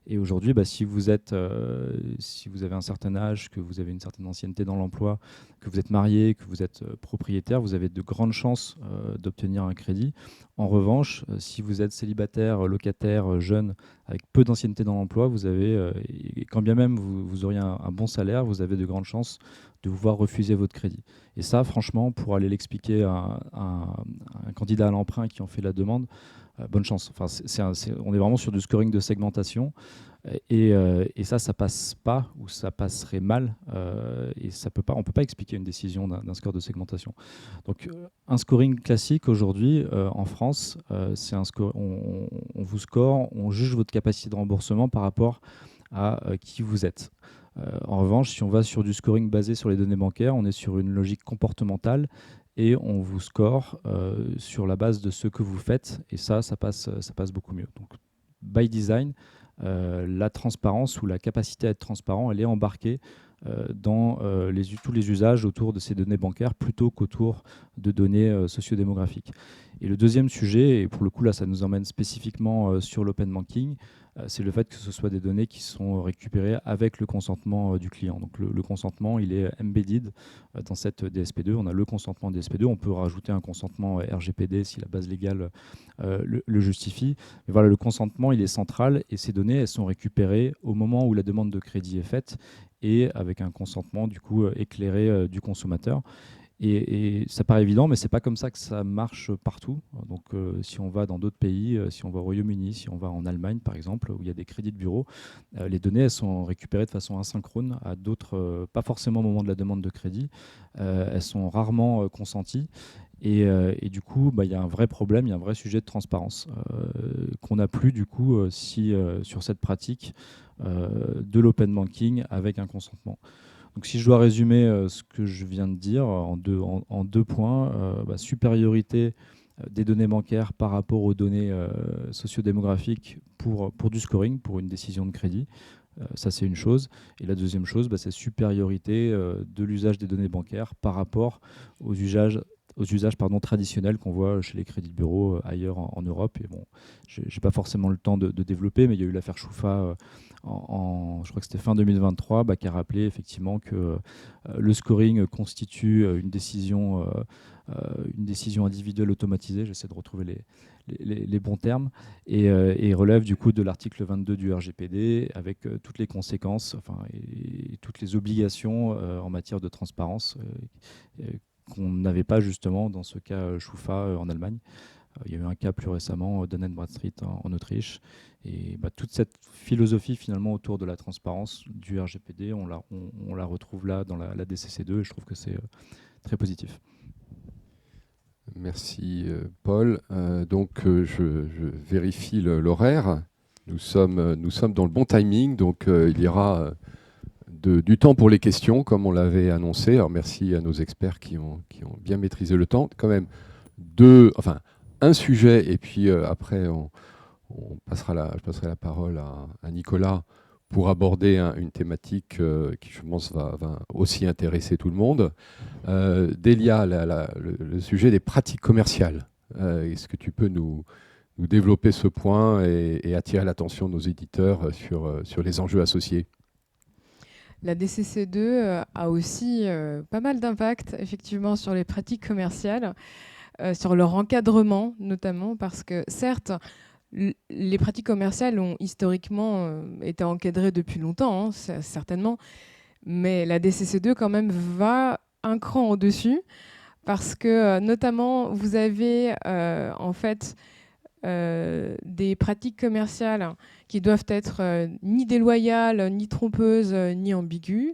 [SPEAKER 3] Et aujourd'hui, si vous avez un certain âge, que vous avez une certaine ancienneté dans l'emploi, que vous êtes marié, que vous êtes propriétaire, vous avez de grandes chances d'obtenir un crédit. En revanche, si vous êtes célibataire, locataire, jeune, avec peu d'ancienneté dans l'emploi, vous avez, et quand bien même vous auriez un bon salaire, vous avez de grandes chances de vous voir refuser votre crédit. Et ça, franchement, pour aller l'expliquer à un candidat à l'emprunt qui en fait la demande, bonne chance. Enfin, on est vraiment sur du scoring de segmentation. Et ça passe pas, ou ça passerait mal, et on peut pas expliquer une décision d'un score de segmentation. Donc un scoring classique aujourd'hui en France, c'est un score, on vous score, on juge votre capacité de remboursement par rapport à qui vous êtes. En revanche, si on va sur du scoring basé sur les données bancaires, on est sur une logique comportementale et on vous score sur la base de ce que vous faites, et ça passe beaucoup mieux. Donc by design, la transparence ou la capacité à être transparent, elle est embarquée dans tous les usages autour de ces données bancaires plutôt qu'autour de données sociodémographiques. Et le deuxième sujet, et pour le coup là ça nous emmène spécifiquement sur l'open banking, c'est le fait que ce soit des données qui sont récupérées avec le consentement du client. Donc le consentement, il est embedded dans cette DSP2. On a le consentement DSP2. On peut rajouter un consentement RGPD si la base légale le justifie. Mais voilà, le consentement, il est central et ces données, elles sont récupérées au moment où la demande de crédit est faite et avec un consentement du coup éclairé du consommateur. Et ça paraît évident, mais c'est pas comme ça que ça marche partout. Donc, si on va dans d'autres pays, si on va au Royaume-Uni, si on va en Allemagne, par exemple, où il y a des crédits de bureau, les données elles sont récupérées de façon asynchrone à d'autres, pas forcément au moment de la demande de crédit. Elles sont rarement consenties. Et du coup, il y a un vrai problème, il y a un vrai sujet de transparence qu'on n'a plus du coup sur cette pratique de l'open banking avec un consentement. Donc, si je dois résumer ce que je viens de dire en deux points, supériorité des données bancaires par rapport aux données sociodémographiques pour du scoring, pour une décision de crédit. Ça, c'est une chose. Et la deuxième chose, c'est supériorité de l'usage des données bancaires par rapport aux usages traditionnels qu'on voit chez les crédits de bureau ailleurs en Europe. Et bon, je n'ai pas forcément le temps de développer, mais il y a eu l'affaire Choufa je crois que c'était fin 2023, qui a rappelé effectivement que le scoring constitue une décision individuelle automatisée. J'essaie de retrouver les bons termes, et relève du coup de l'article 22 du RGPD avec toutes les conséquences et toutes les obligations en matière de transparence qu'on n'avait pas justement dans ce cas Choufa en Allemagne. Il y a eu un cas plus récemment Dun & Bradstreet en Autriche. Et toute cette philosophie finalement autour de la transparence du RGPD, on la retrouve là dans la DCC2 et je trouve que c'est très positif.
[SPEAKER 1] Merci Paul. Donc je vérifie l'horaire. Nous sommes dans le bon timing, donc il y aura du temps pour les questions comme on l'avait annoncé. Alors merci à nos experts qui ont bien maîtrisé le temps. Quand même un sujet et puis après je passerai la parole à Nicolas pour aborder une thématique qui, je pense, va aussi intéresser tout le monde. Délia, le sujet des pratiques commerciales. Est-ce que tu peux nous développer ce point et attirer l'attention de nos éditeurs sur les enjeux associés ?
[SPEAKER 4] La DCC2 a aussi pas mal d'impact, effectivement, sur les pratiques commerciales, sur leur encadrement, notamment, parce que, certes, les pratiques commerciales ont historiquement été encadrées depuis longtemps, certainement, mais la DCC2 quand même va un cran au-dessus parce que notamment vous avez en fait des pratiques commerciales qui doivent être ni déloyales, ni trompeuses, ni ambiguës.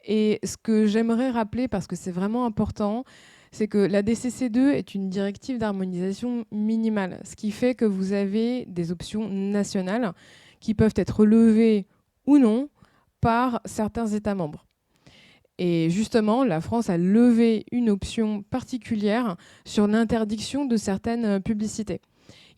[SPEAKER 4] Et ce que j'aimerais rappeler, parce que c'est vraiment important, c'est que la DCC2 est une directive d'harmonisation minimale, ce qui fait que vous avez des options nationales qui peuvent être levées ou non par certains États membres. Et justement, la France a levé une option particulière sur l'interdiction de certaines publicités.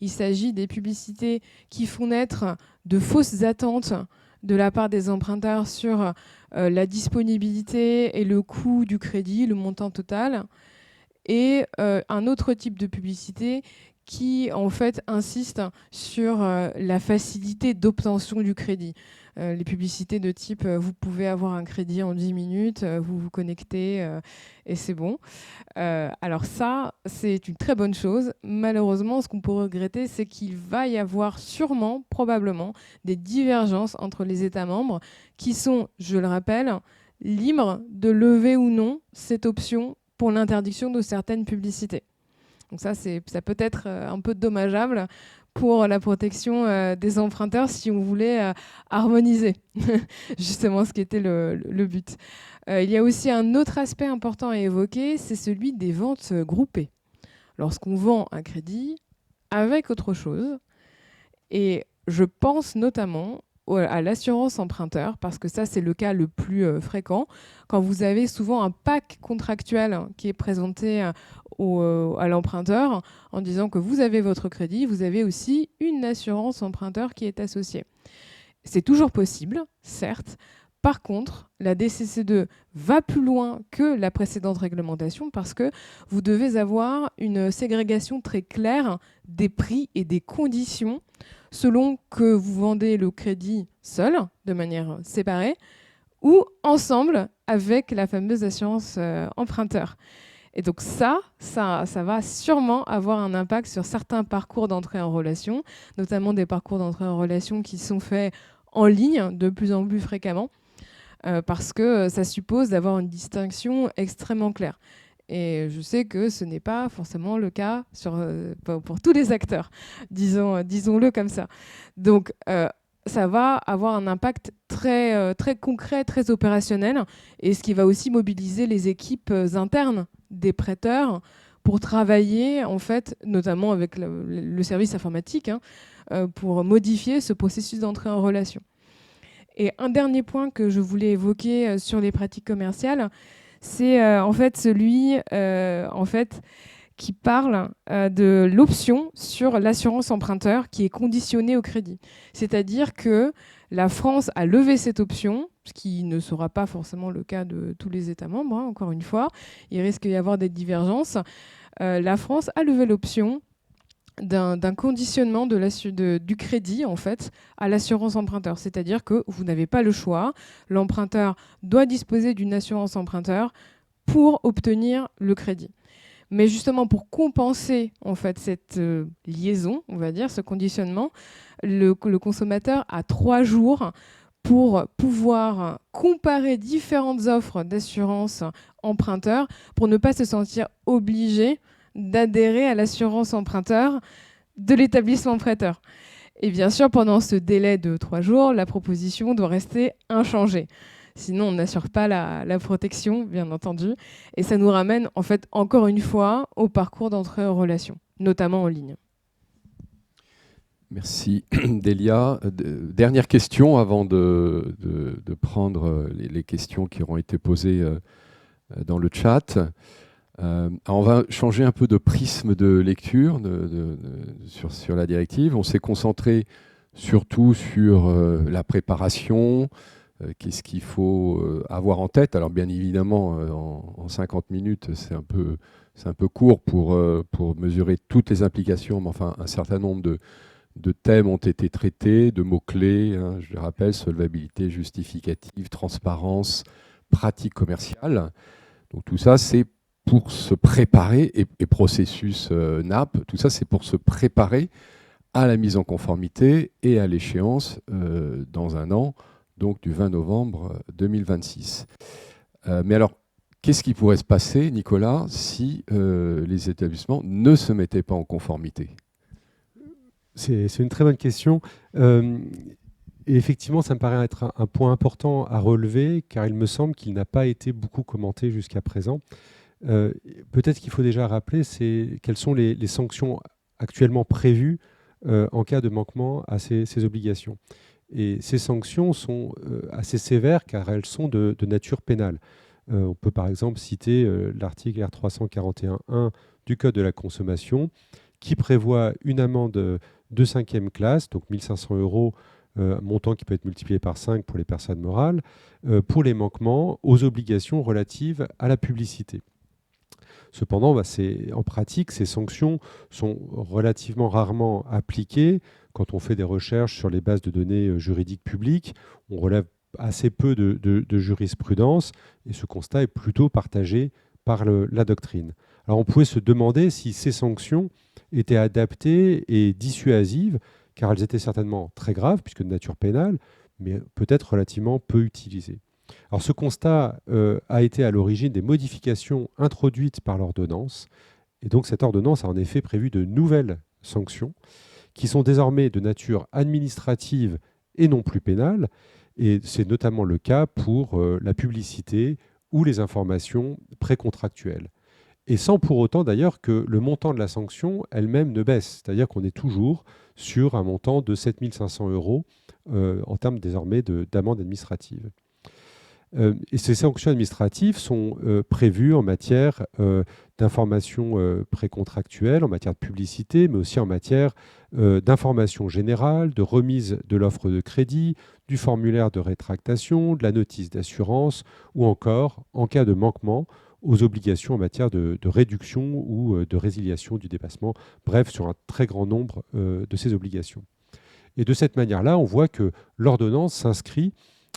[SPEAKER 4] Il s'agit des publicités qui font naître de fausses attentes de la part des emprunteurs sur la disponibilité et le coût du crédit, le montant total, et un autre type de publicité qui en fait insiste sur la facilité d'obtention du crédit. Les publicités de type vous pouvez avoir un crédit en 10 minutes, vous vous connectez et c'est bon. Alors ça, c'est une très bonne chose. Malheureusement, ce qu'on peut regretter, c'est qu'il va y avoir sûrement, probablement, des divergences entre les États membres qui sont, je le rappelle, libres de lever ou non cette option pour l'interdiction de certaines publicités. Donc ça peut être un peu dommageable pour la protection des emprunteurs si on voulait harmoniser justement ce qui était le but. Il y a aussi un autre aspect important à évoquer, c'est celui des ventes groupées. Lorsqu'on vend un crédit avec autre chose, et je pense notamment à l'assurance emprunteur, parce que ça, c'est le cas le plus fréquent, quand vous avez souvent un pack contractuel qui est présenté à l'emprunteur en disant que vous avez votre crédit, vous avez aussi une assurance emprunteur qui est associée. C'est toujours possible, certes. Par contre, la DCC2 va plus loin que la précédente réglementation parce que vous devez avoir une ségrégation très claire des prix et des conditions selon que vous vendez le crédit seul, de manière séparée, ou ensemble avec la fameuse assurance emprunteur. Et donc ça va sûrement avoir un impact sur certains parcours d'entrée en relation, notamment des parcours d'entrée en relation qui sont faits en ligne de plus en plus fréquemment, parce que ça suppose d'avoir une distinction extrêmement claire. Et je sais que ce n'est pas forcément le cas pour tous les acteurs, disons-le comme ça. Donc, ça va avoir un impact très, très concret, très opérationnel, et ce qui va aussi mobiliser les équipes internes des prêteurs pour travailler, en fait, notamment avec le service informatique, pour modifier ce processus d'entrée en relation. Et un dernier point que je voulais évoquer sur les pratiques commerciales, c'est en fait celui qui parle de l'option sur l'assurance emprunteur qui est conditionnée au crédit. C'est-à-dire que la France a levé cette option, ce qui ne sera pas forcément le cas de tous les États membres, encore une fois. Il risque d'y avoir des divergences. La France a levé l'option d'un conditionnement du crédit en fait à l'assurance emprunteur. C'est-à-dire que vous n'avez pas le choix. L'emprunteur doit disposer d'une assurance emprunteur pour obtenir le crédit. Mais justement, pour compenser en fait cette liaison, on va dire, ce conditionnement, le consommateur a 3 jours pour pouvoir comparer différentes offres d'assurance emprunteur pour ne pas se sentir obligé d'adhérer à l'assurance emprunteur de l'établissement prêteur. Et bien sûr, pendant ce délai de 3 jours, la proposition doit rester inchangée. Sinon, on n'assure pas la protection, bien entendu. Et ça nous ramène, en fait, encore une fois, au parcours d'entrée en relation, notamment en ligne.
[SPEAKER 1] Merci, Delia. Dernière question avant de prendre les questions qui auront été posées dans le chat. On va changer un peu de prisme de lecture sur la directive. On s'est concentré surtout sur la préparation, qu'est-ce qu'il faut avoir en tête. Alors bien évidemment, en 50 minutes, c'est un peu court pour mesurer toutes les implications, mais enfin un certain nombre de thèmes ont été traités, de mots-clés, je le rappelle, solvabilité justificative, transparence, pratique commerciale. Donc tout ça, c'est pour se préparer, et processus NAP, tout ça, c'est pour se préparer à la mise en conformité et à l'échéance dans un an, donc du 20 novembre 2026. Mais alors, qu'est-ce qui pourrait se passer, Nicolas, si les établissements ne se mettaient pas en conformité ?
[SPEAKER 2] C'est une très bonne question. Et effectivement, ça me paraît être un point important à relever, car il me semble qu'il n'a pas été beaucoup commenté jusqu'à présent. Peut-être qu'il faut déjà rappeler quelles sont les sanctions actuellement prévues en cas de manquement à ces obligations. Et ces sanctions sont assez sévères car elles sont de nature pénale. On peut par exemple citer l'article R341.1 du Code de la consommation qui prévoit une amende de 5e classe, donc 1 500 € un montant qui peut être multiplié par 5 pour les personnes morales, pour les manquements aux obligations relatives à la publicité. Cependant, en pratique, ces sanctions sont relativement rarement appliquées. Quand on fait des recherches sur les bases de données juridiques publiques, on relève assez peu de jurisprudence, et ce constat est plutôt partagé par la doctrine. Alors on pouvait se demander si ces sanctions étaient adaptées et dissuasives, car elles étaient certainement très graves, puisque de nature pénale, mais peut-être relativement peu utilisées. Alors ce constat a été à l'origine des modifications introduites par l'ordonnance, et donc cette ordonnance a en effet prévu de nouvelles sanctions qui sont désormais de nature administrative et non plus pénale, et c'est notamment le cas pour la publicité ou les informations précontractuelles. Et sans pour autant d'ailleurs que le montant de la sanction elle-même ne baisse, c'est-à-dire qu'on est toujours sur un montant de 7 500 € en termes désormais d'amende administrative. Et ces sanctions administratives sont prévues en matière d'information précontractuelle, en matière de publicité, mais aussi en matière d'information générale, de remise de l'offre de crédit, du formulaire de rétractation, de la notice d'assurance, ou encore en cas de manquement aux obligations en matière de réduction ou de résiliation du dépassement, bref, sur un très grand nombre de ces obligations. Et de cette manière-là, on voit que l'ordonnance s'inscrit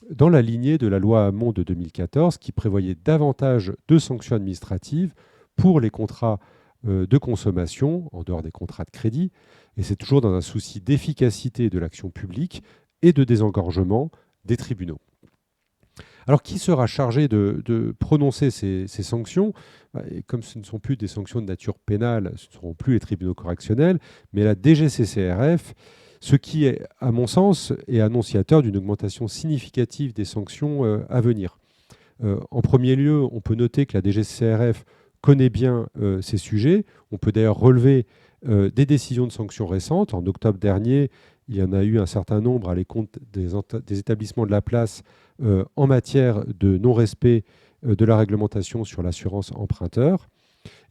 [SPEAKER 2] dans la lignée de la loi Hamon de 2014 qui prévoyait davantage de sanctions administratives pour les contrats de consommation, en dehors des contrats de crédit, et c'est toujours dans un souci d'efficacité de l'action publique et de désengorgement des tribunaux. Alors, qui sera chargé de prononcer ces sanctions ? Et comme ce ne sont plus des sanctions de nature pénale, ce ne seront plus les tribunaux correctionnels, mais la DGCCRF, ce qui, est, à mon sens, est annonciateur d'une augmentation significative des sanctions à venir. En premier lieu, on peut noter que la DGCCRF connaît bien ces sujets. On peut d'ailleurs relever des décisions de sanctions récentes. En octobre dernier, il y en a eu un certain nombre à l'encontre des établissements de la place en matière de non-respect de la réglementation sur l'assurance emprunteur.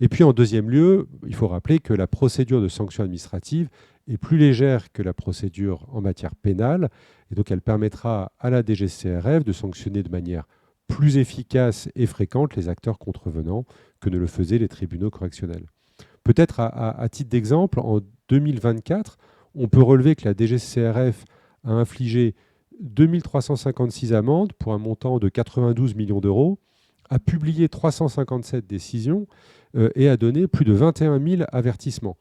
[SPEAKER 2] Et puis en deuxième lieu, il faut rappeler que la procédure de sanction administrative est plus légère que la procédure en matière pénale, et donc elle permettra à la DGCCRF de sanctionner de manière plus efficace et fréquente les acteurs contrevenants que ne le faisaient les tribunaux correctionnels. Peut-être à titre d'exemple, en 2024, on peut relever que la DGCCRF a infligé 2356 amendes pour un montant de 92 millions d'euros, a publié 357 décisions et a donné plus de 21 000 avertissements.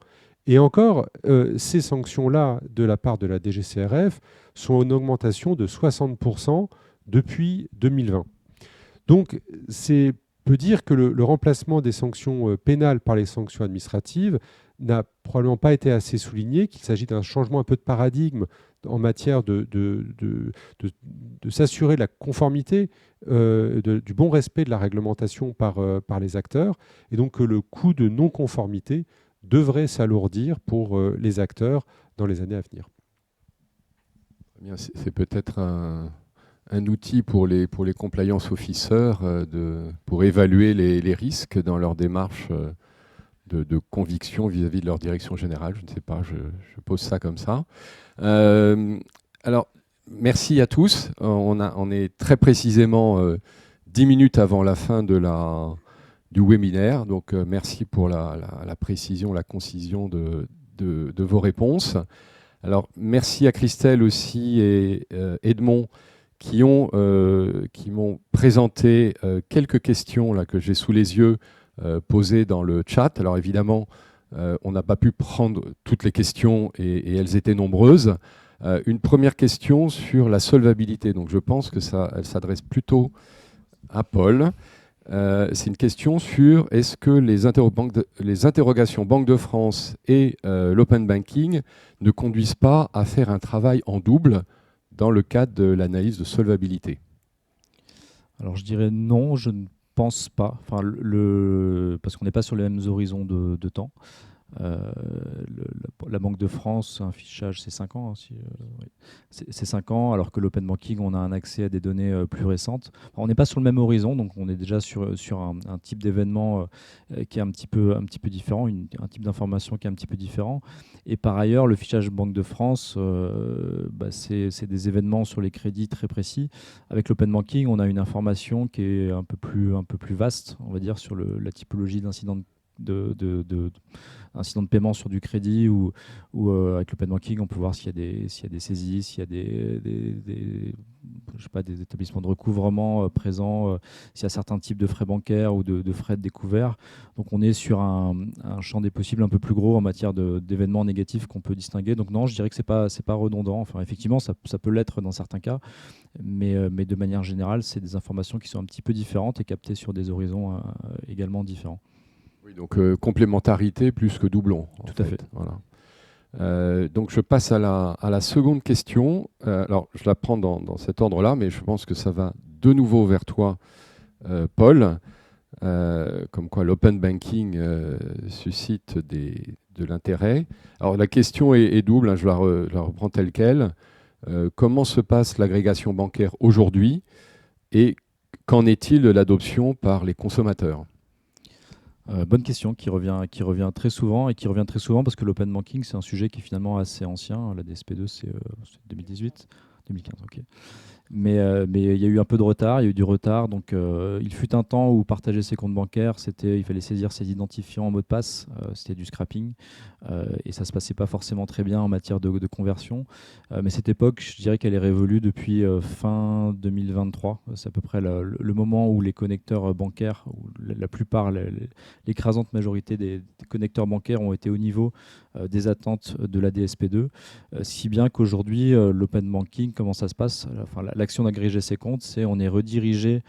[SPEAKER 2] Et encore, ces sanctions-là, de la part de la DGCCRF, sont en augmentation de 60% depuis 2020. Donc, c'est peut dire que le remplacement des sanctions pénales par les sanctions administratives n'a probablement pas été assez souligné, qu'il s'agit d'un changement un peu de paradigme en matière de s'assurer de la conformité, du bon respect de la réglementation par les acteurs, et donc que le coût de non-conformité devrait s'alourdir pour les acteurs dans les années à venir.
[SPEAKER 1] C'est peut-être un outil pour les compliance officers pour évaluer les risques dans leur démarche de conviction vis-à-vis de leur direction générale. Je ne sais pas, je pose ça comme ça. Alors, merci à tous. On est très précisément 10 minutes avant la fin du webinaire. Donc, merci pour la précision, la concision de vos réponses. Alors, merci à Christelle aussi et Edmond qui m'ont présenté quelques questions là, que j'ai sous les yeux posées dans le chat. Alors évidemment, on n'a pas pu prendre toutes les questions et elles étaient nombreuses. Une première question sur la solvabilité. Donc je pense que elle s'adresse plutôt à Paul. C'est une question sur est-ce que les interrogations Banque de France et l'open banking ne conduisent pas à faire un travail en double dans le cadre de l'analyse de solvabilité?
[SPEAKER 3] Alors je dirais non, je ne pense pas, parce qu'on n'est pas sur les mêmes horizons de temps. La Banque de France, un fichage, c'est 5 ans. Oui. C'est 5 ans, alors que l'open banking, on a un accès à des données plus récentes. On n'est pas sur le même horizon, donc on est déjà sur un type d'événement qui est un petit peu différent, un type d'information qui est un petit peu différent. Et par ailleurs, le fichage Banque de France, c'est des événements sur les crédits très précis. Avec l'open banking, on a une information qui est un peu plus vaste, on va dire, sur la typologie d'incidents incidents de paiement sur du crédit ou avec l'open banking, on peut voir s'il y a des saisies, s'il y a des établissements de recouvrement présents, s'il y a certains types de frais bancaires ou de frais de découvert. Donc on est sur un champ des possibles un peu plus gros en matière d'événements négatifs qu'on peut distinguer. Donc non, je dirais que c'est pas redondant. Enfin, effectivement, ça peut l'être dans certains cas, mais de manière générale, c'est des informations qui sont un petit peu différentes et captées sur des horizons également différents.
[SPEAKER 1] Oui, donc complémentarité plus que doublon.
[SPEAKER 3] Tout à fait.
[SPEAKER 1] Voilà. Donc je passe à la seconde question. Alors je la prends dans cet ordre-là, mais je pense que ça va de nouveau vers toi, Paul. Comme quoi l'open banking suscite de l'intérêt. Alors la question est double, hein, je la reprends telle quelle. Comment se passe l'agrégation bancaire aujourd'hui et qu'en est-il de l'adoption par les consommateurs ?
[SPEAKER 3] Bonne question qui revient très souvent parce que l'open banking, c'est un sujet qui est finalement assez ancien. La DSP2, c'est 2018, 2015, ok. Mais il y a eu un peu de retard, il y a eu du retard. Donc, il fut un temps où partager ses comptes bancaires, il fallait saisir ses identifiants en mot de passe, c'était du scrapping. Et ça ne se passait pas forcément très bien en matière de conversion. Mais cette époque, je dirais qu'elle est révolue depuis fin 2023. C'est à peu près le moment où les connecteurs bancaires, où la plupart, l'écrasante majorité des connecteurs bancaires ont été au niveau des attentes de la DSP2. Si bien qu'aujourd'hui, l'open banking, comment ça se passe ? L'action d'agréger ses comptes, on est redirigé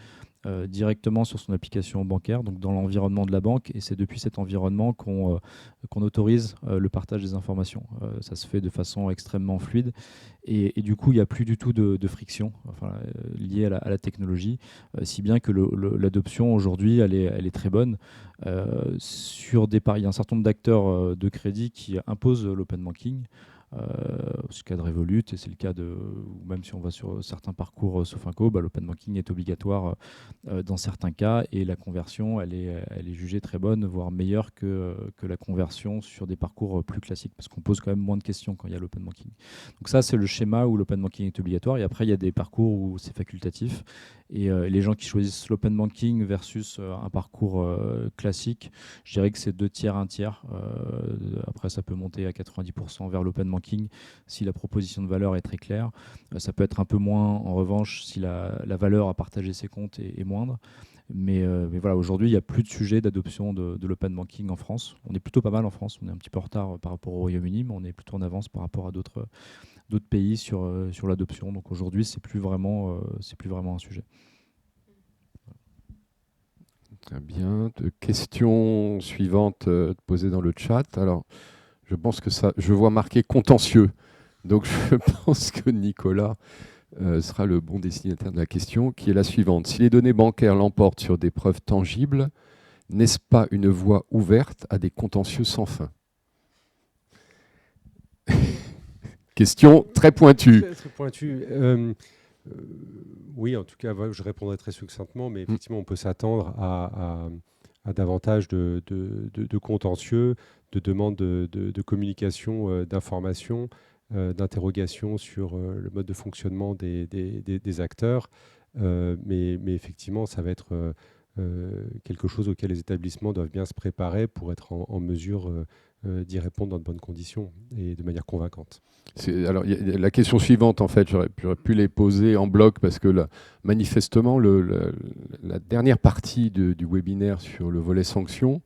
[SPEAKER 3] directement sur son application bancaire, donc dans l'environnement de la banque, et c'est depuis cet environnement qu'on autorise le partage des informations. Ça se fait de façon extrêmement fluide, et du coup, il n'y a plus du tout de friction liée à la technologie, si bien que l'adoption aujourd'hui, elle est très bonne. Il y a un certain nombre d'acteurs de crédit qui imposent l'open banking. C'est le cas de Revolut et c'est le cas ou même si on va sur certains parcours Sofinco, l'open banking est obligatoire dans certains cas et la conversion elle est jugée très bonne, voire meilleure que la conversion sur des parcours plus classiques parce qu'on pose quand même moins de questions quand il y a l'open banking. Donc ça c'est le schéma où l'open banking est obligatoire et après il y a des parcours où c'est facultatif et les gens qui choisissent l'open banking versus un parcours classique, je dirais que c'est 2 tiers, 1 tiers. Après ça peut monter à 90% vers l'open banking si la proposition de valeur est très claire. Ça peut être un peu moins en revanche si la valeur à partager ses comptes est moindre. Mais voilà, aujourd'hui, il n'y a plus de sujet d'adoption de l'open banking en France. On est plutôt pas mal en France. On est un petit peu en retard par rapport au Royaume-Uni, mais on est plutôt en avance par rapport à d'autres pays sur l'adoption. Donc aujourd'hui, c'est plus vraiment un sujet.
[SPEAKER 1] Très bien. Question suivante posée dans le chat. Alors, je pense que je vois marqué contentieux. Donc, je pense que Nicolas sera le bon destinataire de la question, qui est la suivante. Si les données bancaires l'emportent sur des preuves tangibles, n'est-ce pas une voie ouverte à des contentieux sans fin ? Question très pointue.
[SPEAKER 2] Très pointue. Oui, en tout cas, je répondrai très succinctement, mais effectivement, on peut s'attendre à davantage de contentieux, de demandes de communication, d'informations, d'interrogations sur le mode de fonctionnement des acteurs. Mais effectivement, ça va être quelque chose auquel les établissements doivent bien se préparer pour être en mesure d'y répondre dans de bonnes conditions et de manière convaincante.
[SPEAKER 1] Alors, la question suivante, en fait, j'aurais pu les poser en bloc parce que manifestement, la dernière partie du webinaire sur le volet sanctions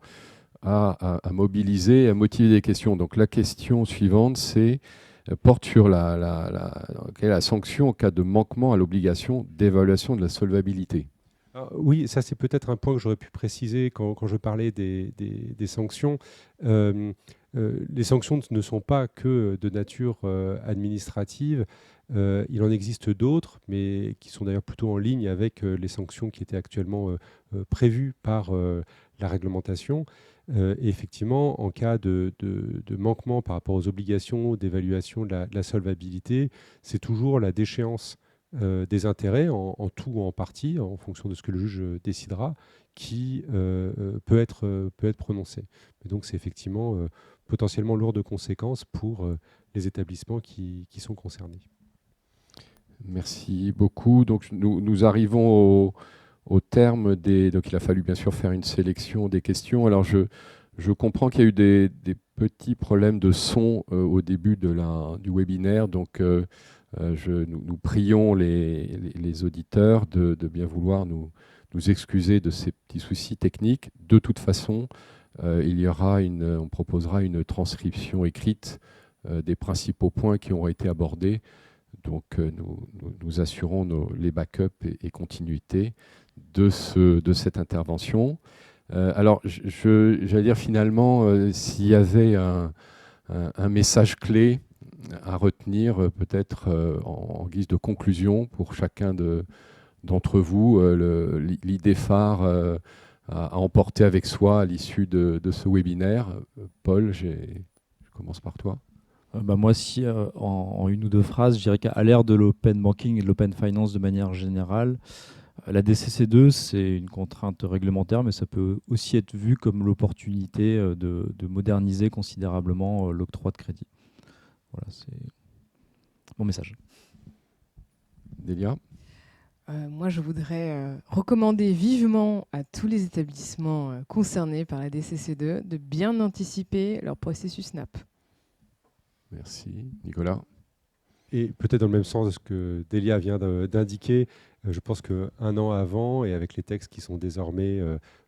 [SPEAKER 1] a mobilisé, a motivé des questions. Donc la question suivante, porte sur quelle est la sanction en cas de manquement à l'obligation d'évaluation de la solvabilité.
[SPEAKER 2] Oui, ça c'est peut-être un point que j'aurais pu préciser quand je parlais des sanctions. Les sanctions ne sont pas que de nature administrative. Il en existe d'autres, mais qui sont d'ailleurs plutôt en ligne avec les sanctions qui étaient actuellement prévues par la réglementation. Et effectivement, en cas de manquement par rapport aux obligations d'évaluation de la solvabilité, c'est toujours la déchéance des intérêts, en tout ou en partie, en fonction de ce que le juge décidera, qui peut être prononcée. Et donc c'est effectivement potentiellement lourd de conséquences pour les établissements qui sont concernés.
[SPEAKER 1] Merci beaucoup. Donc nous arrivons au terme des... Donc il a fallu bien sûr faire une sélection des questions. Alors je comprends qu'il y a eu des petits problèmes de son au début du webinaire. Donc nous prions les auditeurs de bien vouloir nous excuser de ces petits soucis techniques. De toute façon, on proposera une transcription écrite des principaux points qui ont été abordés. Donc nous assurons les backups et continuités de cette intervention. Alors j'allais dire finalement, s'il y avait un message clé à retenir peut-être en guise de conclusion pour chacun d'entre vous, l'idée phare à emporter avec soi à l'issue de ce webinaire. Paul, je commence par toi.
[SPEAKER 3] Moi, si en une ou deux phrases, je dirais qu'à l'ère de l'open banking et de l'open finance de manière générale, la DCC2, c'est une contrainte réglementaire, mais ça peut aussi être vu comme l'opportunité de moderniser considérablement l'octroi de crédit. Voilà, c'est mon message.
[SPEAKER 1] Délia ?
[SPEAKER 4] Moi, je voudrais recommander vivement à tous les établissements concernés par la DCC2 de bien anticiper leur processus NAP.
[SPEAKER 1] Merci. Nicolas ?
[SPEAKER 2] Et peut-être dans le même sens de ce que Délia vient d'indiquer, je pense qu'un an avant, et avec les textes qui sont désormais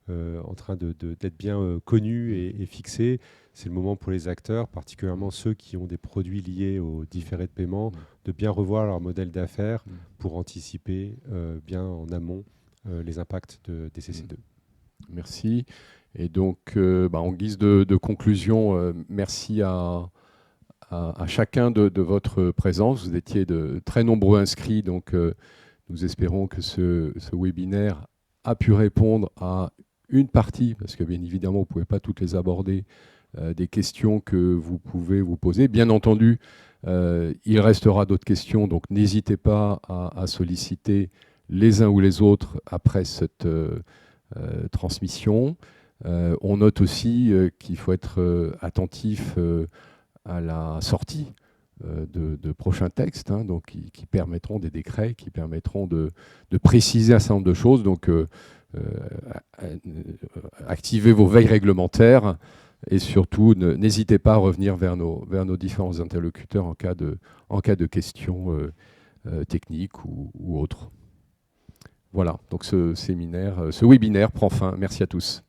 [SPEAKER 2] en train d'être bien connus et fixés, c'est le moment pour les acteurs, particulièrement ceux qui ont des produits liés aux différés de paiement, de bien revoir leur modèle d'affaires pour anticiper bien en amont les impacts de DCC2.
[SPEAKER 1] Merci. Et donc, en guise de conclusion, merci à chacun de votre présence. Vous étiez de très nombreux inscrits, donc nous espérons que ce webinaire a pu répondre à une partie, parce que bien évidemment, vous ne pouvez pas toutes les aborder, des questions que vous pouvez vous poser. Bien entendu, il restera d'autres questions, donc n'hésitez pas à solliciter les uns ou les autres après cette transmission. On note aussi qu'il faut être attentif à la sortie de prochains textes, donc qui permettront, des décrets qui permettront de préciser un certain nombre de choses. Donc, activez vos veilles réglementaires et surtout, n'hésitez pas à revenir vers nos différents interlocuteurs en cas de questions techniques ou autres. Voilà, donc ce webinaire prend fin. Merci à tous.